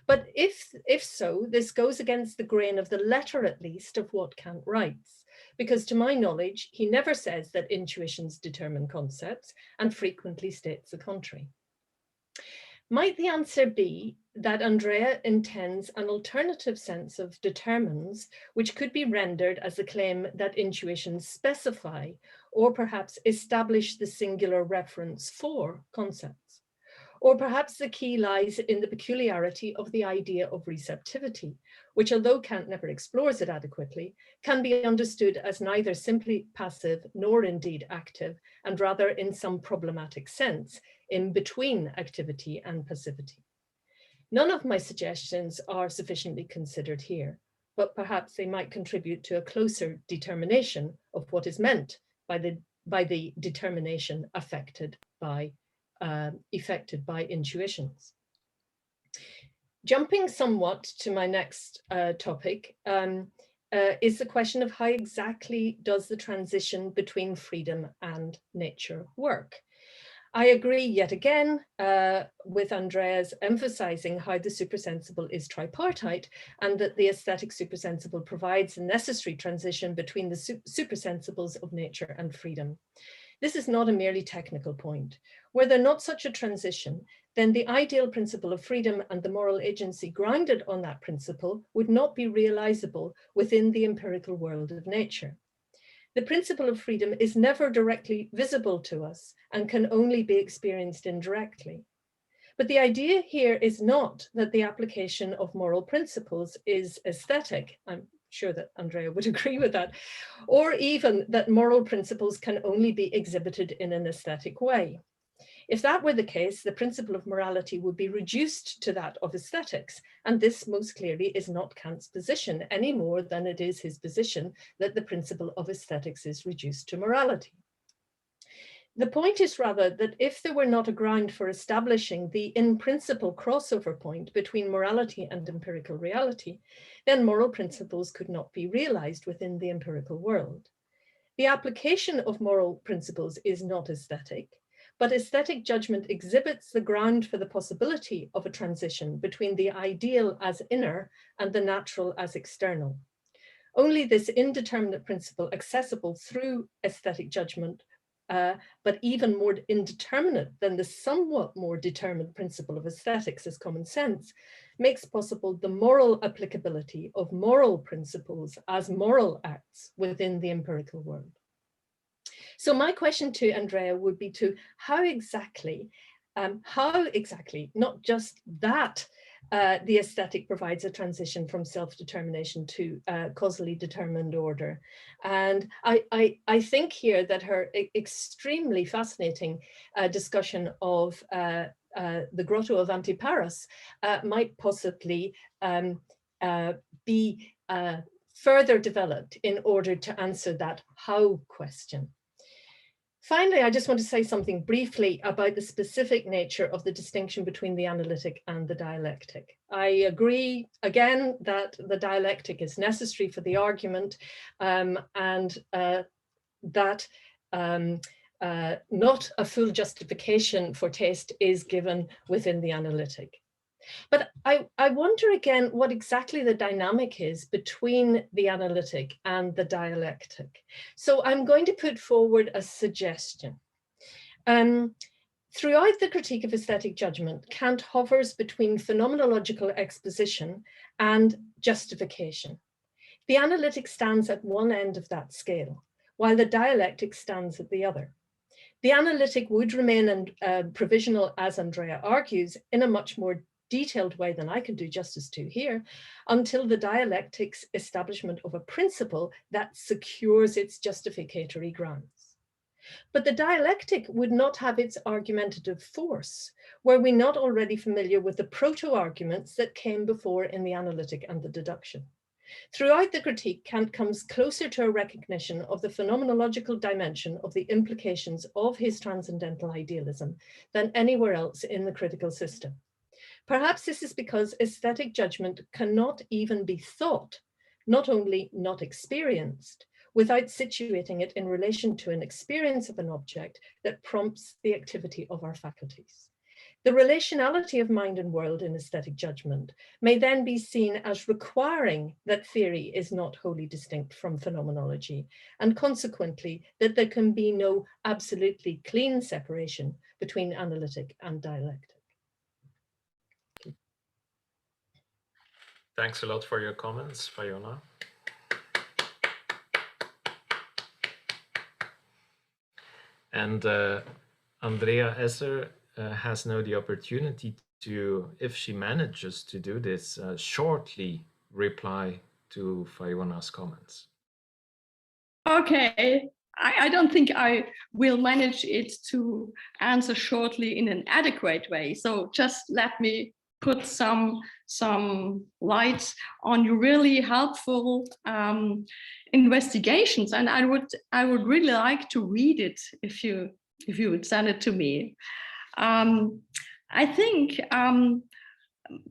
But if so, this goes against the grain of the letter, at least, of what Kant writes, because to my knowledge, he never says that intuitions determine concepts and frequently states the contrary. Might the answer be that Andrea intends an alternative sense of determines, which could be rendered as the claim that intuitions specify or perhaps establish the singular reference for concepts? Or perhaps the key lies in the peculiarity of the idea of receptivity, which, although Kant never explores it adequately, can be understood as neither simply passive nor indeed active, and rather in some problematic sense, in between activity and passivity. None of my suggestions are sufficiently considered here, but perhaps they might contribute to a closer determination of what is meant by the determination affected by intuitions. Jumping somewhat to my next topic is the question of how exactly does the transition between freedom and nature work? I agree yet again with Andrea's emphasizing how the supersensible is tripartite and that the aesthetic supersensible provides a necessary transition between the supersensibles of nature and freedom. This is not a merely technical point. Were there not such a transition, then the ideal principle of freedom and the moral agency grounded on that principle would not be realizable within the empirical world of nature. The principle of freedom is never directly visible to us and can only be experienced indirectly. But the idea here is not that the application of moral principles is aesthetic. I'm sure that Andrea would agree with that, or even that moral principles can only be exhibited in an aesthetic way. If that were the case, the principle of morality would be reduced to that of aesthetics, and this most clearly is not Kant's position any more than it is his position that the principle of aesthetics is reduced to morality. The point is rather that if there were not a ground for establishing the in-principle crossover point between morality and empirical reality, then moral principles could not be realized within the empirical world. The application of moral principles is not aesthetic, but aesthetic judgment exhibits the ground for the possibility of a transition between the ideal as inner and the natural as external. Only this indeterminate principle accessible through aesthetic judgment, but even more indeterminate than the somewhat more determined principle of aesthetics as common sense, makes possible the moral applicability of moral principles as moral acts within the empirical world. So my question to Andrea would be to how exactly, not just that the aesthetic provides a transition from self-determination to causally determined order. And I think here that her extremely fascinating discussion of the Grotto of Antiparos might possibly be further developed in order to answer that how question. Finally, I just want to say something briefly about the specific nature of the distinction between the analytic and the dialectic. I agree, again, that the dialectic is necessary for the argument and that not a full justification for taste is given within the analytic. But I wonder again what exactly the dynamic is between the analytic and the dialectic. So I'm going to put forward a suggestion. Throughout the critique of aesthetic judgment, Kant hovers between phenomenological exposition and justification. The analytic stands at one end of that scale, while the dialectic stands at the other. The analytic would remain provisional, as Andrea argues, in a much more detailed way than I can do justice to here, until the dialectic's establishment of a principle that secures its justificatory grounds. But the dialectic would not have its argumentative force were we not already familiar with the proto-arguments that came before in the analytic and the deduction. Throughout the critique, Kant comes closer to a recognition of the phenomenological dimension of the implications of his transcendental idealism than anywhere else in the critical system. Perhaps this is because aesthetic judgment cannot even be thought, not only not experienced, without situating it in relation to an experience of an object that prompts the activity of our faculties. The relationality of mind and world in aesthetic judgment may then be seen as requiring that theory is not wholly distinct from phenomenology, and consequently that there can be no absolutely clean separation between analytic and dialectic. Thanks a lot for your comments, Fiona. And Andrea Esser has now the opportunity to, if she manages to do this, shortly reply to Fiona's comments. Okay, I don't think I will manage it to answer shortly in an adequate way. So just let me put some light on your really helpful investigations, and I would really like to read it if you would send it to me. I think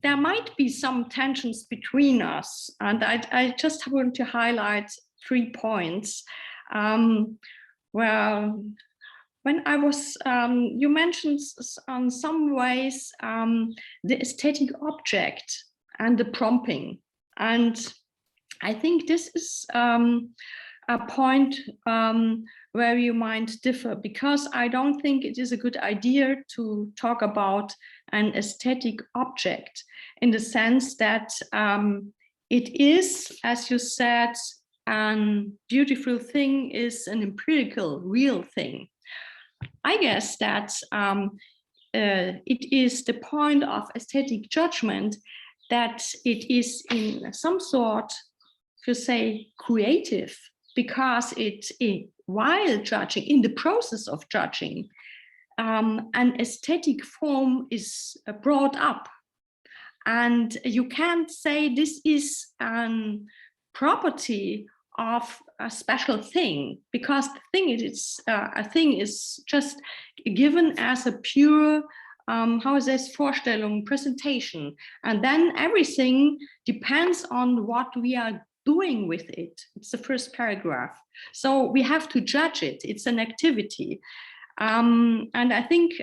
there might be some tensions between us, and I just want to highlight 3 points. Well, when I was, you mentioned on some ways the aesthetic object and the prompting, and I think this is a point where you might differ, because I don't think it is a good idea to talk about an aesthetic object in the sense that it is, as you said, a beautiful thing is an empirical, real thing. I guess that it is the point of aesthetic judgment that it is in some sort, if you say, creative, because while judging, in the process of judging, an aesthetic form is brought up. And you can't say this is a property of a special thing, because the thing is, a thing is just given as a pure, how is this, Vorstellung, presentation. And then everything depends on what we are doing with it. It's the first paragraph. So we have to judge it. It's an activity. And I think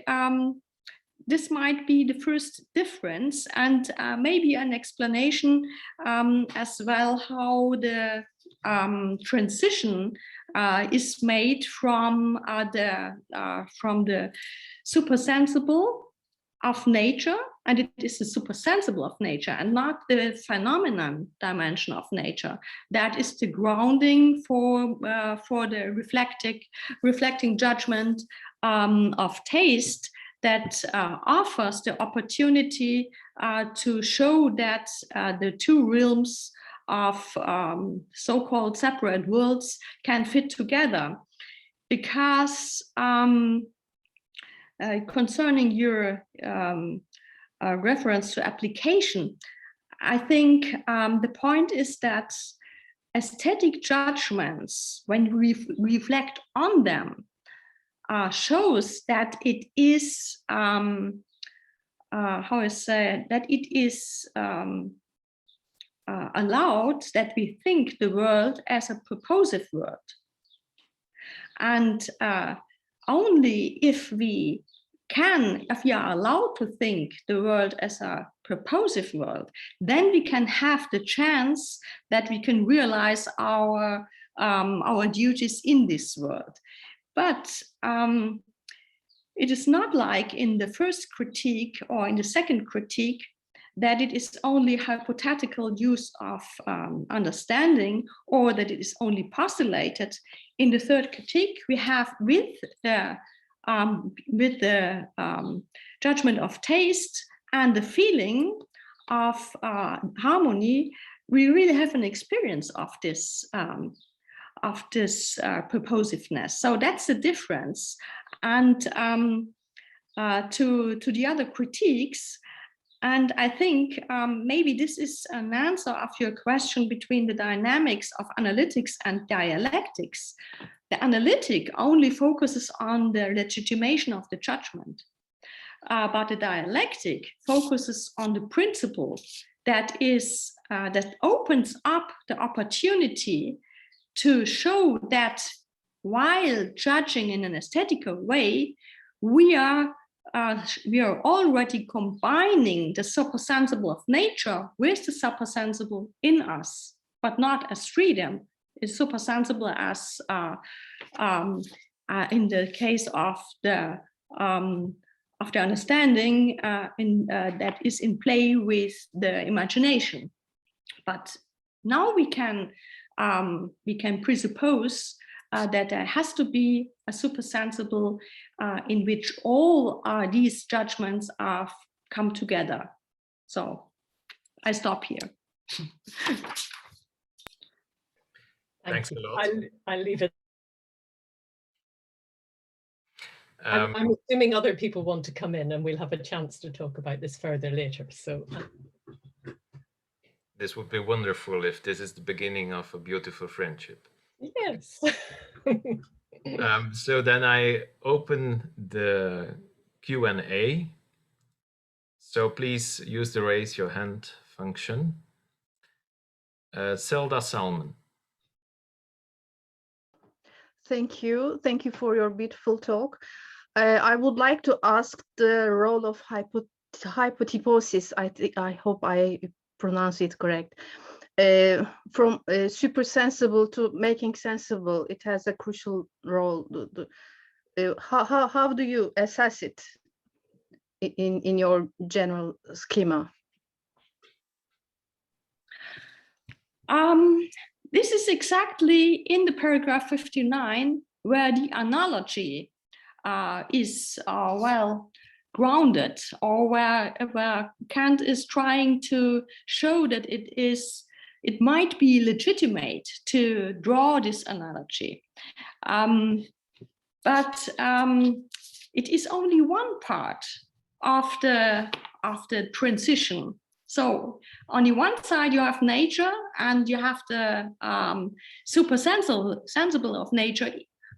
this might be the first difference, and maybe an explanation as well how the transition is made from the supersensible of nature, and it is the supersensible of nature and not the phenomenon dimension of nature. That is the grounding for the reflecting judgment of taste that offers the opportunity to show that the two realms of so-called separate worlds can fit together. Because concerning your reference to application, I think the point is that aesthetic judgments, when we reflect on them, shows that it is, how I say, that it is allowed that we think the world as a purposive world. And only if we are allowed to think the world as a purposive world, then we can have the chance that we can realize our duties in this world. But it is not like in the first critique or in the second critique that it is only hypothetical use of understanding, or that it is only postulated. In the third critique, we have with the judgment of taste and the feeling of harmony, we really have an experience of this this purposiveness. So that's the difference. And to the other critiques, and I think maybe this is an answer of your question between the dynamics of analytics and dialectics. The analytic only focuses on the legitimation of the judgment, but the dialectic focuses on the principle that is that opens up the opportunity to show that while judging in an aesthetical way, we are already combining the supersensible of nature with the supersensible in us, but not as freedom. It's supersensible as in the case of the understanding that is in play with the imagination. But now we can presuppose that there has to be a supersensible in which all these judgments come together. So I stop here. Thanks a lot. I'll leave it. I'm assuming other people want to come in and we'll have a chance to talk about this further later. So this would be wonderful if this is the beginning of a beautiful friendship. Yes. So then I open the Q&A. So please use the raise your hand function. Zelda Salmon. Thank you. Thank you for your beautiful talk. I would like to ask the role of hypotyposis. I hope I pronounce it correct. From supersensible to making sensible, it has a crucial role. How do you assess it in your general schema? This is exactly in the paragraph 59 where the analogy is well grounded, or where Kant is trying to show that it might be legitimate to draw this analogy. But it is only one part of the transition. So on the one side, you have nature and you have the supersensible of nature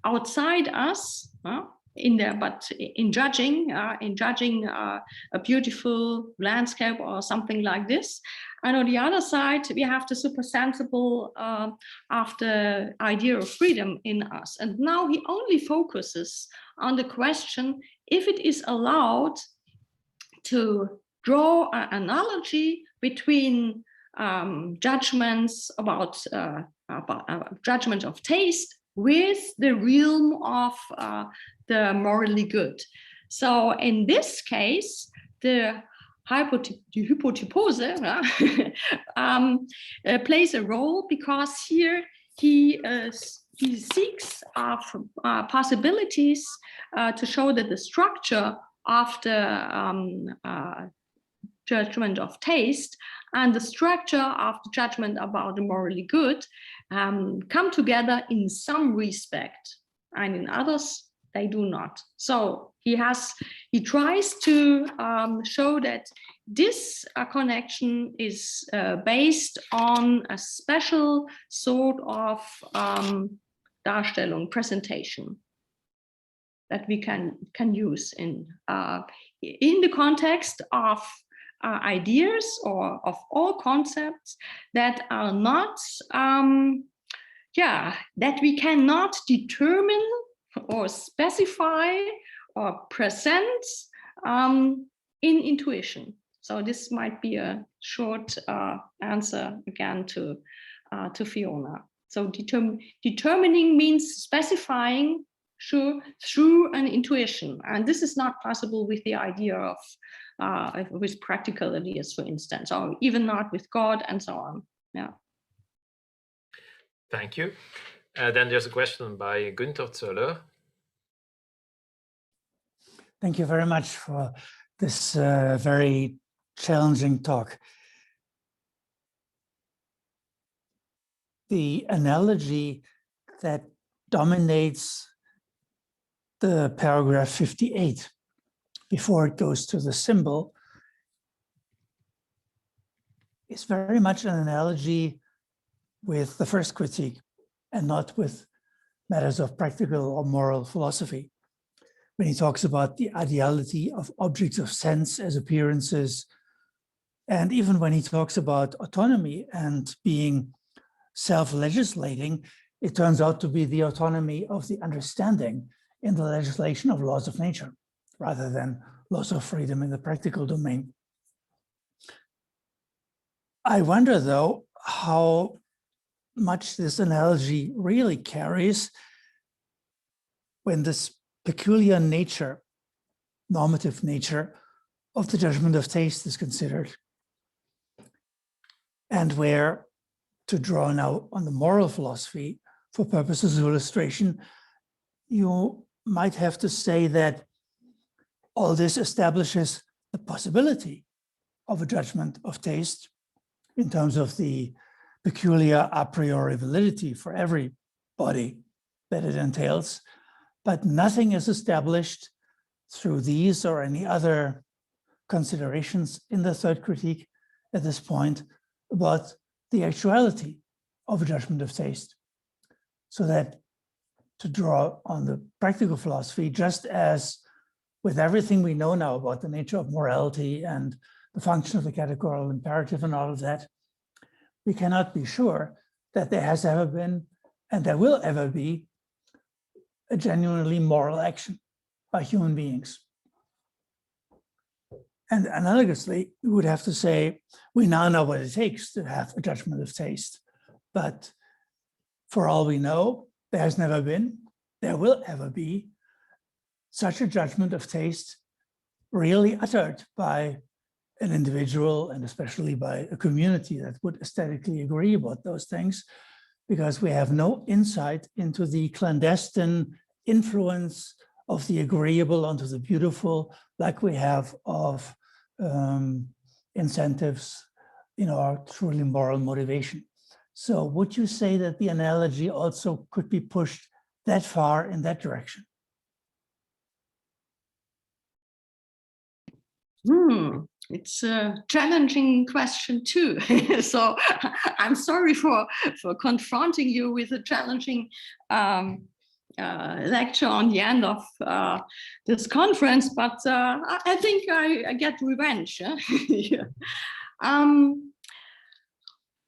outside us, but in judging a beautiful landscape or something like this. And on the other side, we have the supersensible of the idea of freedom in us. And now he only focuses on the question if it is allowed to draw an analogy between judgments about judgment of taste with the realm of the morally good. So in this case, the hypotypose plays a role, because here he seeks possibilities to show that the structure of the judgment of taste and the structure of the judgment about the morally good come together in some respect, and in others they do not. So he tries to show that this connection is based on a special sort of Darstellung, presentation, that we can use in the context of ideas or of all concepts that are not, that we cannot determine or specify or present in intuition. So this might be a short answer again to Fiona. So determining means specifying, sure, through an intuition, and this is not possible with the idea of with practical ideas, for instance, or even not with God and so on. Yeah. Thank you. Then there's a question by Günther Zöller. Thank you very much for this very challenging talk. The analogy that dominates the paragraph 58 before it goes to the symbol is very much an analogy with the first critique and not with matters of practical or moral philosophy. When he talks about the ideality of objects of sense as appearances, and even when he talks about autonomy and being self-legislating, it turns out to be the autonomy of the understanding in the legislation of laws of nature, rather than laws of freedom in the practical domain. I wonder, though, how much this analogy really carries when this peculiar nature, normative nature of the judgment of taste is considered, and where, to draw now on the moral philosophy for purposes of illustration, you might have to say that all this establishes the possibility of a judgment of taste in terms of the peculiar a priori validity for everybody that it entails, but nothing is established through these or any other considerations in the third critique at this point about the actuality of a judgment of taste. So that, to draw on the practical philosophy, just as with everything we know now about the nature of morality and the function of the categorical imperative and all of that, we cannot be sure that there has ever been and there will ever be a genuinely moral action by human beings. And analogously, we would have to say, we now know what it takes to have a judgment of taste. But for all we know, there has never been, there will ever be such a judgment of taste really uttered by an individual and especially by a community that would aesthetically agree about those things, because we have no insight into the clandestine influence of the agreeable onto the beautiful, like we have of incentives in our truly moral motivation. So would you say that the analogy also could be pushed that far in that direction? It's a challenging question too. So I'm sorry for confronting you with a challenging lecture on the end of this conference, but I think I get revenge. Yeah.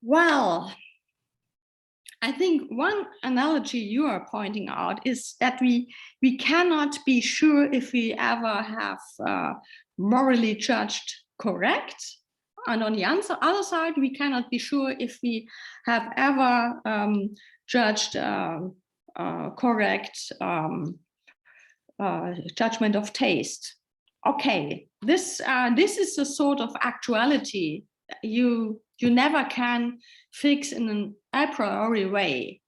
Well, I think one analogy you are pointing out is that we cannot be sure if we ever have morally judged correct. And on the other side, we cannot be sure if we have ever judged correct judgment of taste. Okay, this is a sort of actuality you never can fix in an a priori way,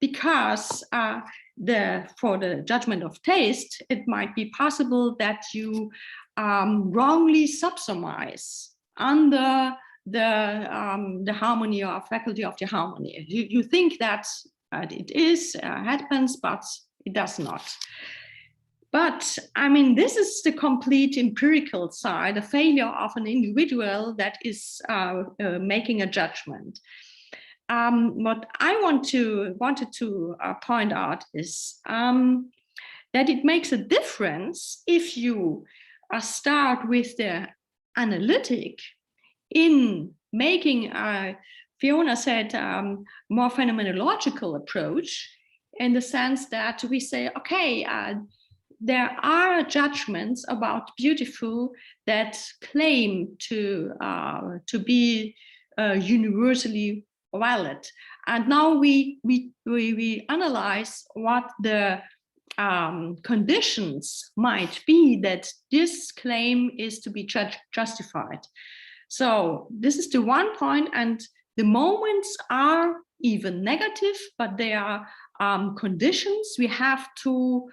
because for the judgment of taste, it might be possible that you wrongly subsumize under the harmony or faculty of the harmony. You think that it happens, but it does not. But I mean, this is the complete empirical side, a failure of an individual that is making a judgment. What I wanted to point out is that it makes a difference if you start with the analytic in making, Fiona said, more phenomenological approach, in the sense that we say, okay, there are judgments about beautiful that claim to be universally valid, and now we analyze what the conditions might be that this claim is to be justified. So this is the one point, and the moments are even negative, but they are conditions we have to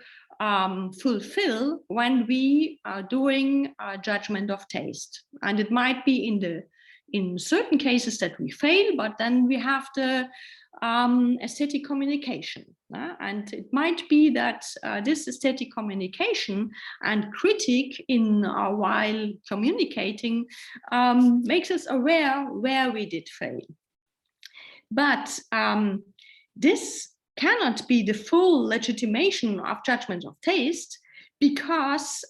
fulfill when we are doing a judgment of taste. And it might be in in certain cases that we fail, but then we have the aesthetic communication. And it might be that this aesthetic communication and critique in while communicating makes us aware where we did fail. But this cannot be the full legitimation of judgment of taste, because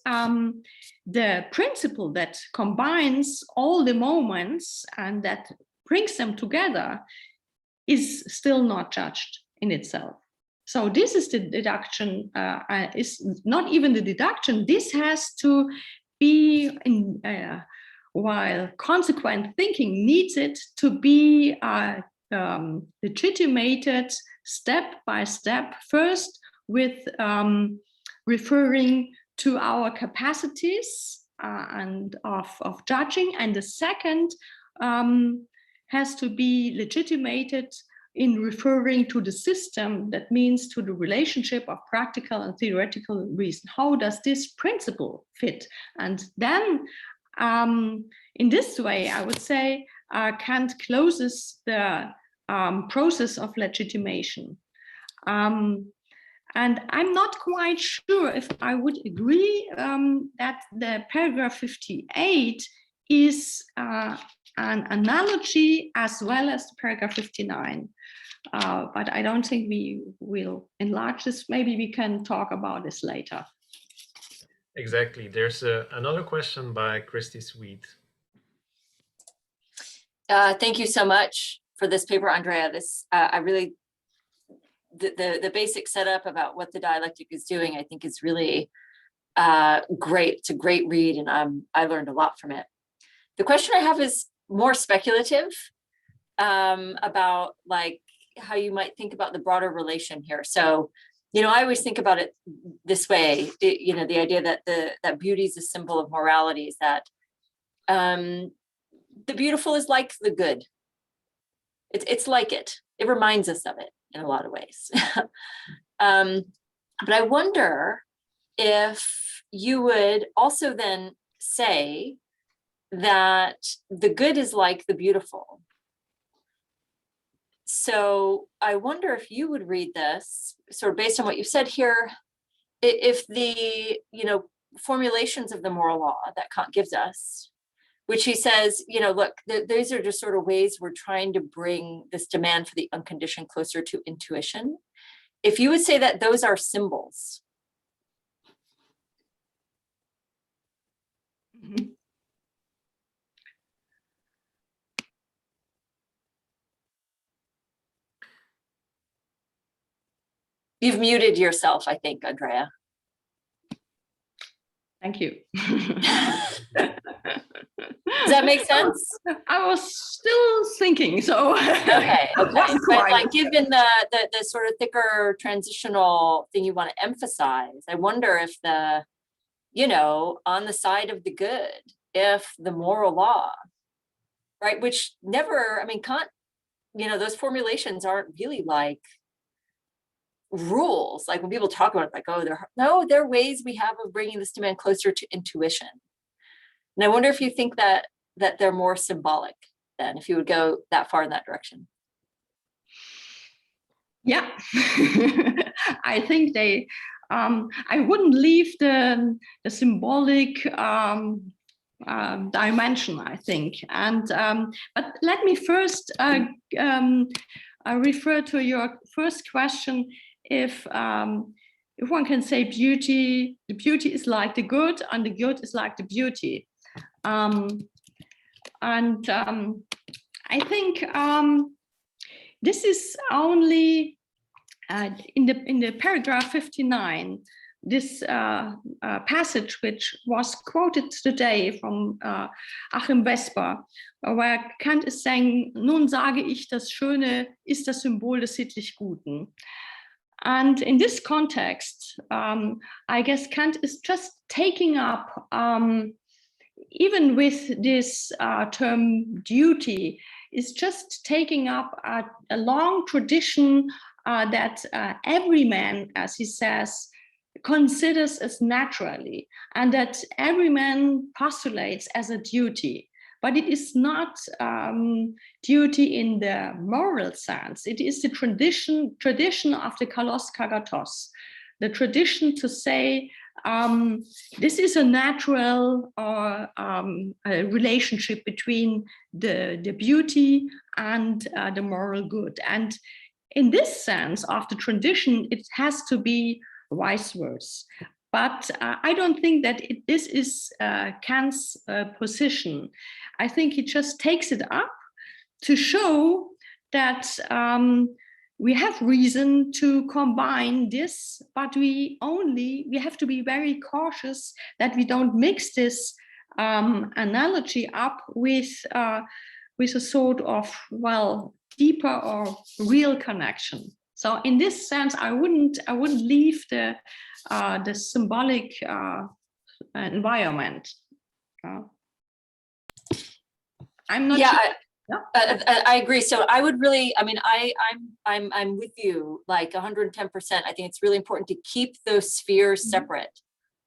the principle that combines all the moments and that brings them together is still not judged in itself. So this is the deduction, is not even the deduction. This has to be, while consequent thinking needs it to be legitimated step by step, first with referring to our capacities and of judging, and the second has to be legitimated in referring to the system, that means to the relationship of practical and theoretical reason. How does this principle fit? And then in this way, I would say Kant closes the process of legitimation. And I'm not quite sure if I would agree that the paragraph 58 is an analogy as well as the paragraph 59. But I don't think we will enlarge this. Maybe we can talk about this later. Exactly. There's another question by Christy Sweet. Thank you so much for this paper, Andrea. This I really, the basic setup about what the dialectic is doing, I think is really great. It's a great read, and I learned a lot from it. The question I have is more speculative about like how you might think about the broader relation here. So, you know, I always think about it this way. You know, the idea that that beauty is a symbol of morality is that the beautiful is like the good. It's like it. It reminds us of it in a lot of ways. But I wonder if you would also then say that the good is like the beautiful. So I wonder if you would read this sort of based on what you said here, if the, you know, formulations of the moral law that Kant gives us, which he says, you know, look, these are just sort of ways we're trying to bring this demand for the unconditioned closer to intuition. If you would say that those are symbols. Mm-hmm. You've muted yourself, I think, Andrea. Thank you. Does that make sense? I was still thinking, so. Okay. But like, given the sort of thicker transitional thing you want to emphasize, I wonder if the, you know, on the side of the good, if the moral law, right, which never, I mean, Kant, you know, those formulations aren't really like rules. Like when people talk about it, like, oh, they're ways we have of bringing this demand closer to intuition. And I wonder if you think that they're more symbolic then, if you would go that far in that direction. Yeah, I think they, I wouldn't leave the symbolic dimension, I think. And but let me first refer to your first question. If one can say beauty, the beauty is like the good, and the good is like the beauty. I think this is only in the paragraph 59, this passage which was quoted today from Achim Vesper, where Kant is saying, nun sage ich, das Schöne ist das Symbol des sittlich Guten. And in this context, I guess Kant is just taking up, even with this term duty, is just taking up a long tradition that every man, as he says, considers as naturally, and that every man postulates as a duty. but it is not duty in the moral sense. It is the tradition of the kalos kagatos, the tradition to say this is a natural a relationship between the beauty and the moral good. And in this sense of the tradition, it has to be vice versa. But I don't think that this is Kant's position. I think he just takes it up to show that we have reason to combine this, but we have to be very cautious that we don't mix this analogy up with a sort of, well, deeper or real connection. So in this sense, I wouldn't leave the symbolic environment. I'm not. Yeah, sure. I agree. So I would really, I mean, I'm with you like 110%. I think it's really important to keep those spheres separate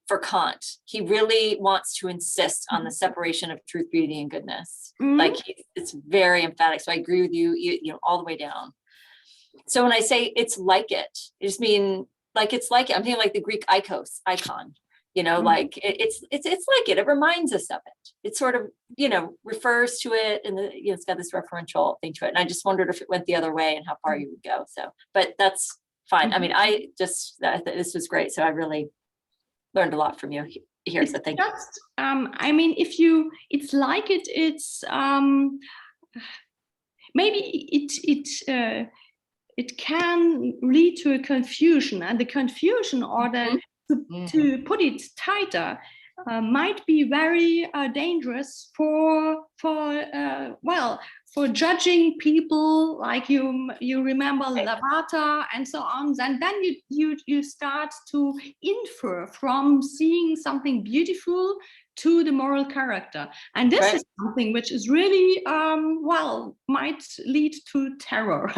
for Kant. He really wants to insist on the separation of truth, beauty, and goodness. Like it's very emphatic. So I agree with you, you know, all the way down. So when I say it's like it, I just mean like it's like it. I'm thinking like the Greek icon, you know, like it's like it. It reminds us of it. It sort of, you know, refers to it, and you know, it's got this referential thing to it. And I just wondered if it went the other way and how far you would go. So, but that's fine. I mean, this was great. So I really learned a lot from you here. So thank you. I mean, it's like it. It's maybe it can lead to a confusion, and the confusion, or to put it tighter, might be very dangerous for judging people, like you remember Lavater and so on, and then you start to infer from seeing something beautiful to the moral character, and this is something which is really might lead to terror.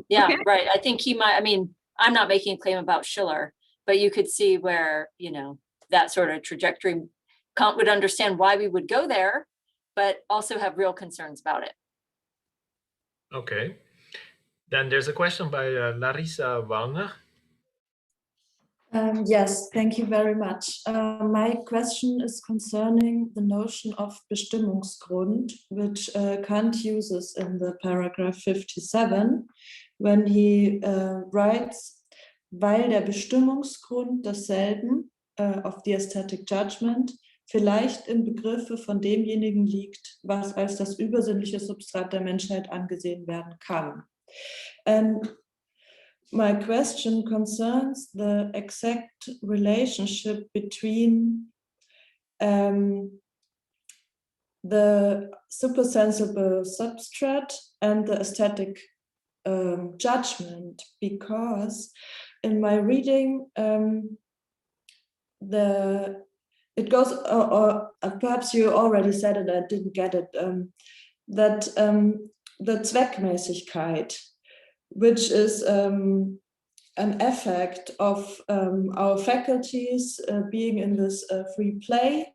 Yeah, okay. Right. I think he might. I mean, I'm not making a claim about Schiller, but you could see where, you know, that sort of trajectory, Kant would understand why we would go there, but also have real concerns about it. Okay. Then there's a question by Larissa Warner. Yes, thank you very much. My question is concerning the notion of Bestimmungsgrund, which Kant uses in the paragraph 57, when he writes, weil der Bestimmungsgrund desselben of the aesthetic judgment vielleicht im Begriffe von demjenigen liegt, was als das übersinnliche Substrat der Menschheit angesehen werden kann. And my question concerns the exact relationship between the supersensible substrate and the aesthetic judgment, because in my reading it goes, or perhaps you already said it, I didn't get it, that the Zweckmäßigkeit, which is an effect of our faculties being in this free play,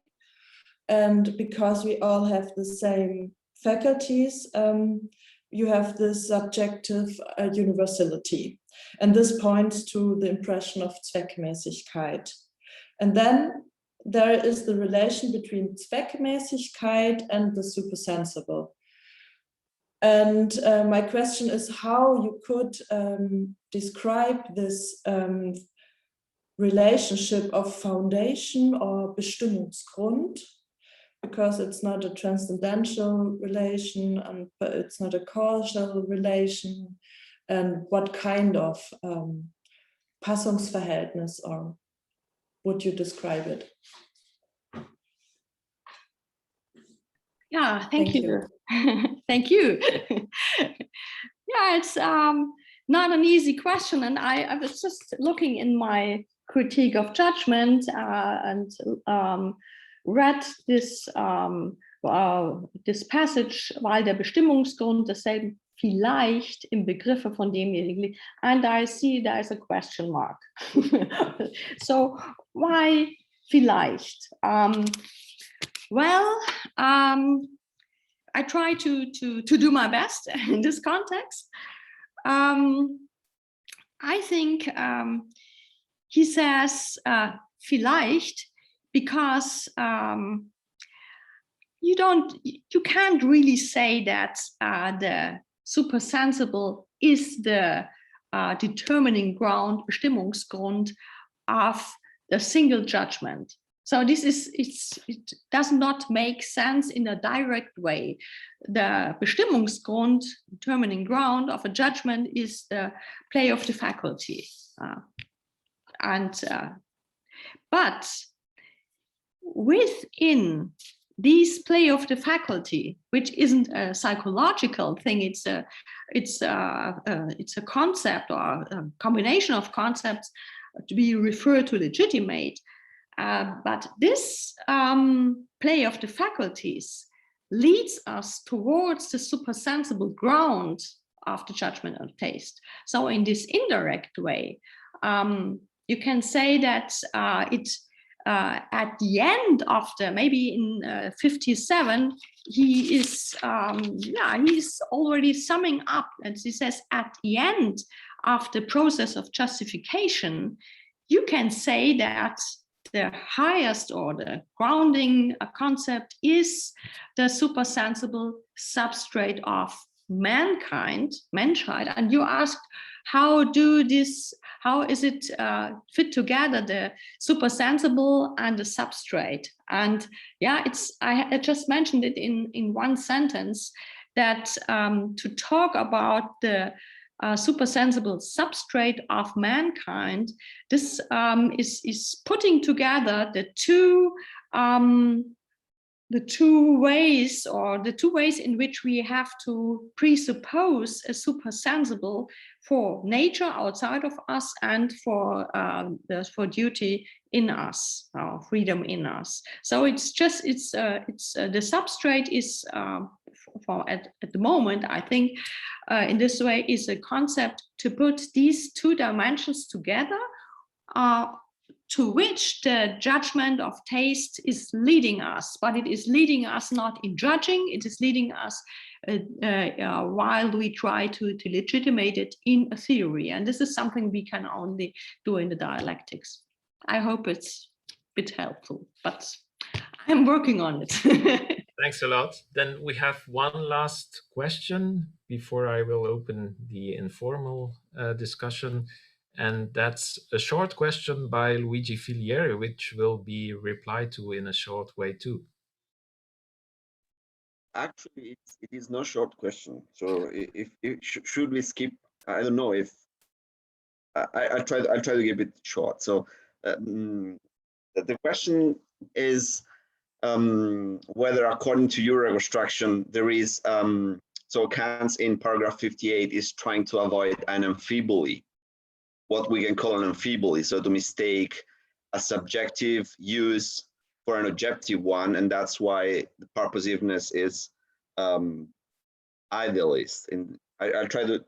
and because we all have the same faculties, you have this subjective universality, and this points to the impression of Zweckmäßigkeit. And then there is the relation between Zweckmäßigkeit and the supersensible. And my question is how you could describe this relationship of foundation or Bestimmungsgrund, because it's not a transcendental relation, but it's not a causal relation, and what kind of Passungsverhältnis, or would you describe it? Yeah, thank you. Thank you. Yeah, it's not an easy question, and I was just looking in my critique of judgment and read this this passage, weil der Bestimmungsgrund desselben vielleicht im Begriffe von demjenigen liegt, and I see there is a question mark. So why vielleicht? Well, I try to do my best in this context. I think he says vielleicht, because you can't really say that the supersensible is the determining ground, Bestimmungsgrund of the single judgment. So it does not make sense in a direct way. The Bestimmungsgrund, determining ground of a judgment, is the play of the faculty. But within these play of the faculty, which isn't a psychological thing, it's a concept or a combination of concepts to be referred to legitimate. But this play of the faculties leads us towards the supersensible ground of the judgment of taste. So in this indirect way, you can say that at the end of maybe in 57, he is he's already summing up, and he says at the end of the process of justification, you can say that the highest order grounding concept is the supersensible substrate of mankind. And you asked, how is it fit together, the supersensible and the substrate? And yeah, I just mentioned it in one sentence, that to talk about the supersensible substrate of mankind, this is putting together the two ways in which we have to presuppose a supersensible for nature outside of us and for duty in us, freedom in us. So the substrate is at the moment, I think, in this way, is a concept to put these two dimensions together, to which the judgment of taste is leading us. But it is leading us not in judging, it is leading us while we try to legitimate it in a theory. And this is something we can only do in the dialectics. I hope it's a bit helpful, but I'm working on it. Thanks a lot. Then we have one last question before I will open the informal discussion. And that's a short question by Luigi Filiere, which will be replied to in a short way too. Actually, it is no short question. So should we skip? I don't know if I'll try to keep it short. So the question is whether, according to your reconstruction, there is so Kant in paragraph 58 is trying to avoid an amphiboly, what we can call an amphiboly, so to mistake a subjective use for an objective one, and that's why the purposiveness is idealist. And I'll try to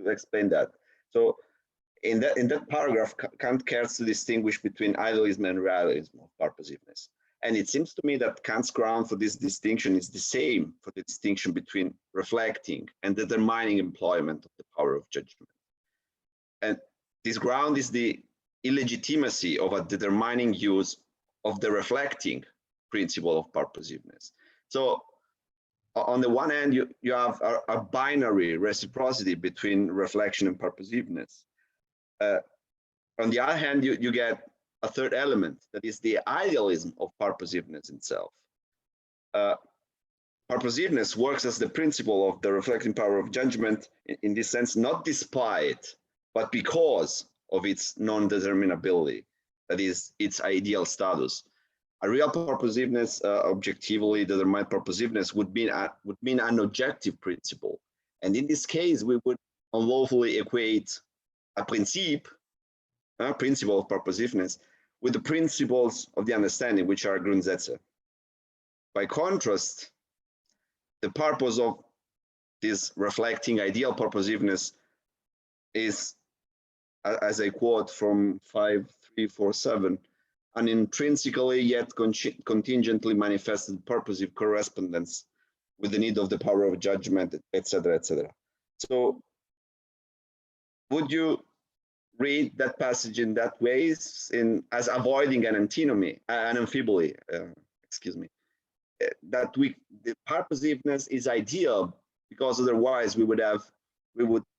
explain that. So in that paragraph, Kant cares to distinguish between idealism and realism of purposiveness. And it seems to me that Kant's ground for this distinction is the same for the distinction between reflecting and determining employment of the power of judgment. And this ground is the illegitimacy of a determining use of the reflecting principle of purposiveness. So on the one hand, you have a binary reciprocity between reflection and purposiveness. On the other hand, you get a third element, that is the idealism of purposiveness itself. Purposiveness works as the principle of the reflecting power of judgment in this sense, not despite, but because of its non-determinability, that is, its ideal status. A real purposiveness, objectively determined purposiveness, would mean an objective principle. And in this case, we would unlawfully equate a principle of purposiveness with the principles of the understanding, which are Grundsätze. By contrast, the purpose of this reflecting ideal purposiveness is, as I quote from 5347, an intrinsically yet contingently manifested purposive correspondence with the need of the power of judgment, etc., etc. So would you read that passage in that way, as avoiding an antinomy, an amphibole, excuse me, that the purposiveness is ideal because otherwise we would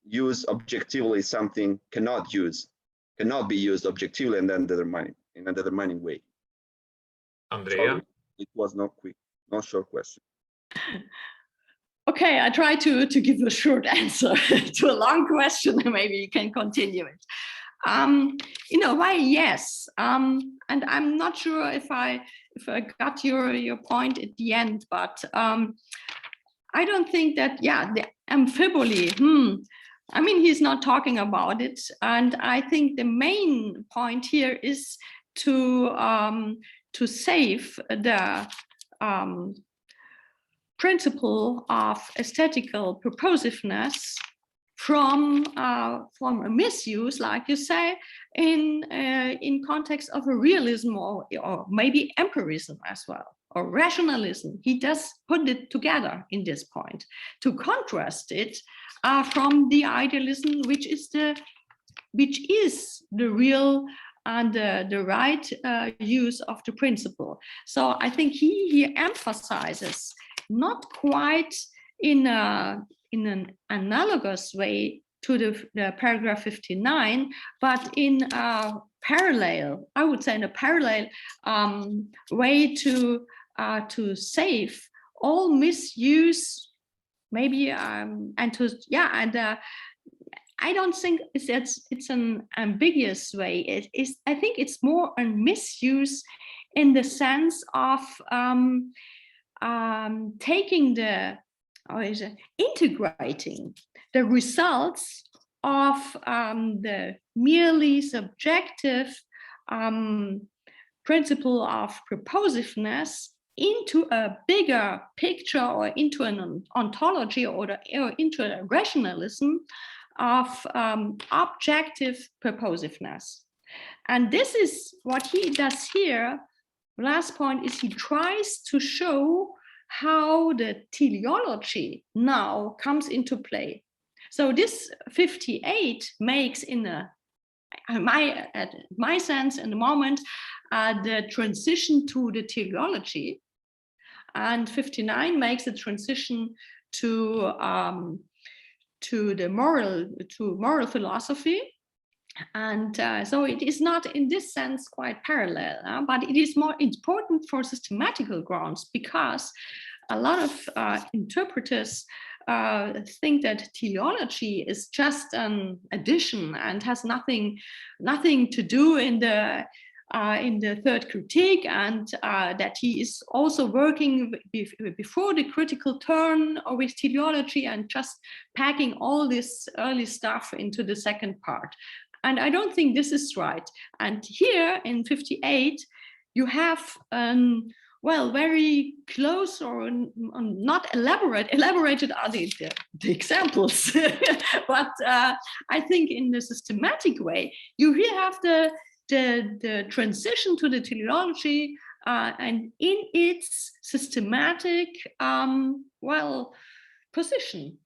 use objectively something cannot be used objectively in an undermining way. Andrea? Sorry, it was not short question. Okay, I try to give a short answer to a long question. Maybe you can continue it. In a way, yes. And I'm not sure if I got your point at the end, but I don't think that, yeah, the amphibole, I mean, he's not talking about it. And I think the main point here is to save the principle of aesthetical purposiveness from a misuse, like you say, in context of a realism or maybe empirism as well, or rationalism. He does put it together in this point to contrast it from the idealism, which is the real and the right use of the principle. So I think he emphasizes, not quite in an analogous way to the paragraph 59, but in a parallel, I would say in a parallel way to save all misuse, maybe, and to, yeah, and I don't think it's an ambiguous way. It is, I think it's more a misuse in the sense of taking integrating the results of the merely subjective principle of propositiveness into a bigger picture, or into an ontology, or into a rationalism of objective purposiveness. And this is what he does here. Last point is he tries to show how the teleology now comes into play. So this 58 makes, in my sense, in the moment, the transition to the teleology, and 59 makes the transition to moral philosophy. And so it is not in this sense quite parallel, but it is more important for systematical grounds, because a lot of interpreters think that teleology is just an addition and has nothing to do in the third critique, and that he is also working before the critical turn with teleology and just packing all this early stuff into the second part. And I don't think this is right. And here in 58, you have very close, or not elaborated are the examples, but I think in the systematic way, you here have the transition to the teleology and in its systematic, position.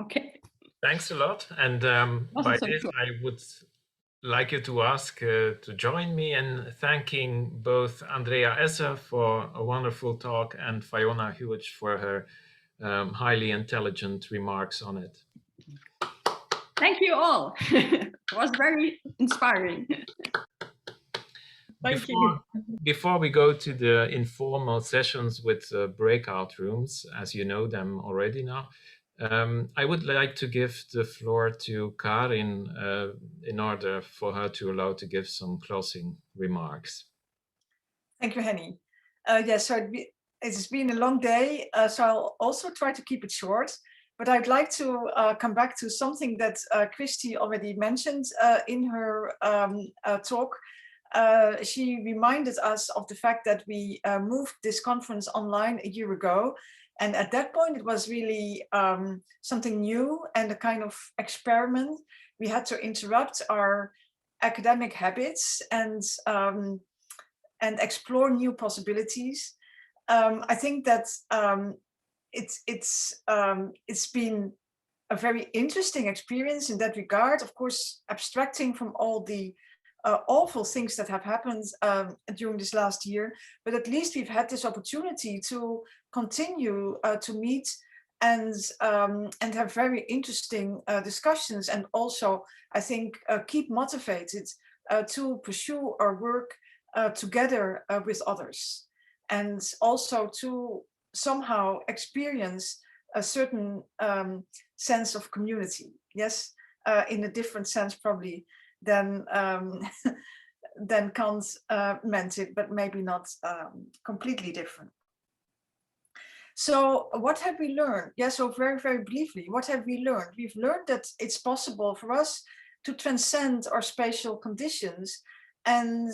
Okay. Thanks a lot. And by this, I would like you to ask to join me in thanking both Andrea Esser for a wonderful talk and Fiona Hughes for her highly intelligent remarks on it. Thank you all. It was very inspiring. Thank you. Before we go to the informal sessions with breakout rooms, as you know them already now, I would like to give the floor to Karin in order for her to allow to give some closing remarks. Thank you, Henny. Yes, so it's been a long day, so I'll also try to keep it short. But I'd like to come back to something that Christy already mentioned in her talk. She reminded us of the fact that we moved this conference online a year ago. And at that point, it was really something new and a kind of experiment. We had to interrupt our academic habits and explore new possibilities. I think that it's been a very interesting experience in that regard. Of course, abstracting from all the awful things that have happened during this last year, but at least we've had this opportunity to continue to meet and have very interesting discussions, and also I think keep motivated to pursue our work together with others, and also to somehow experience a certain sense of community. Yes, in a different sense probably than Kant meant it, but maybe not completely different. So what have we learned? Yeah, so very, very briefly, what have we learned? We've learned that it's possible for us to transcend our spatial conditions and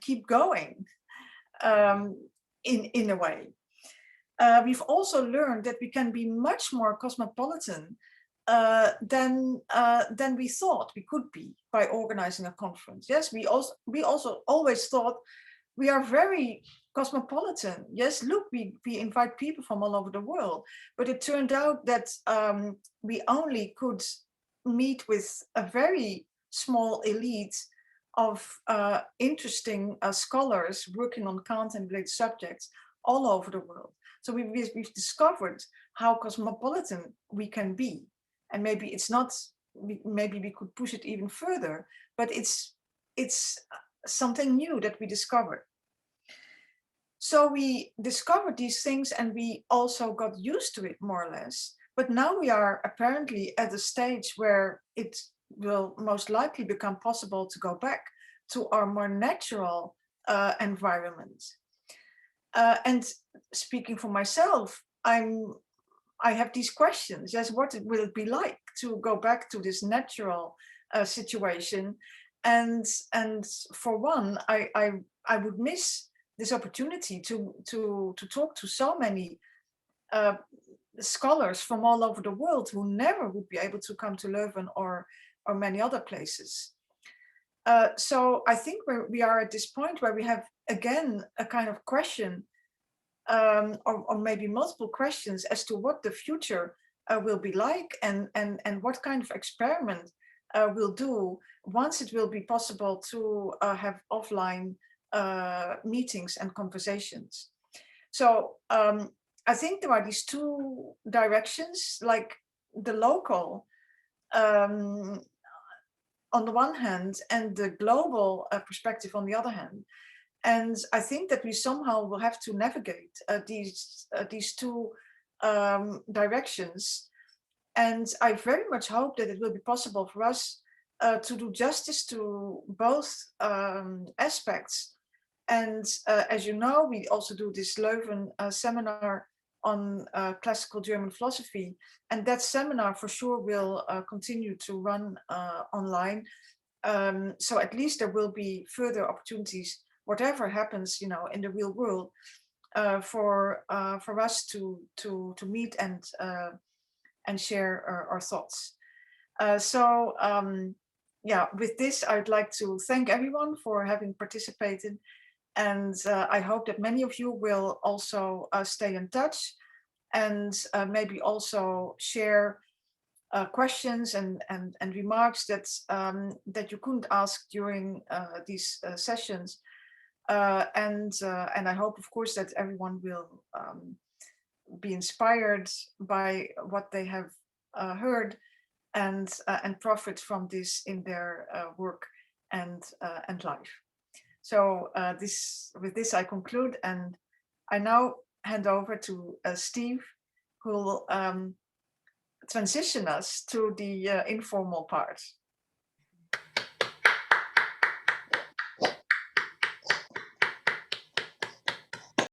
keep going in a way. We've also learned that we can be much more cosmopolitan than we thought we could be by organizing a conference. Yes, we also always thought we are very cosmopolitan. Yes, look, we invite people from all over the world, but it turned out that we only could meet with a very small elite of interesting scholars working on Kant and related subjects all over the world. So we've discovered how cosmopolitan we can be, and maybe it's not. Maybe we could push it even further, but it's something new that we discovered. So we discovered these things, and we also got used to it more or less. But now we are apparently at a stage where it will most likely become possible to go back to our more natural environment. And speaking for myself, I have these questions. Yes, what will it be like to go back to this natural situation? And for one, I would miss this opportunity to talk to so many scholars from all over the world who never would be able to come to Leuven or many other places. So I think we are at this point where we have again a kind of question, or maybe multiple questions as to what the future will be like, and what kind of experiment we'll do once it will be possible to have offline meetings and conversations. So I think there are these two directions, like the local on the one hand and the global perspective on the other hand. And I think that we somehow will have to navigate these two directions. And I very much hope that it will be possible for us to do justice to both aspects. And as you know, we also do this Leuven seminar on classical German philosophy. And that seminar for sure will continue to run online. So at least there will be further opportunities, whatever happens, you know, in the real world, for us to meet and share our thoughts. Yeah, with this, I'd like to thank everyone for having participated. And I hope that many of you will also stay in touch and maybe also share questions and remarks that you couldn't ask during these sessions. And I hope, of course, that everyone will be inspired by what they have heard and profit from this in their work and life. So with this I conclude, and I now hand over to Steve, who will transition us to the informal part.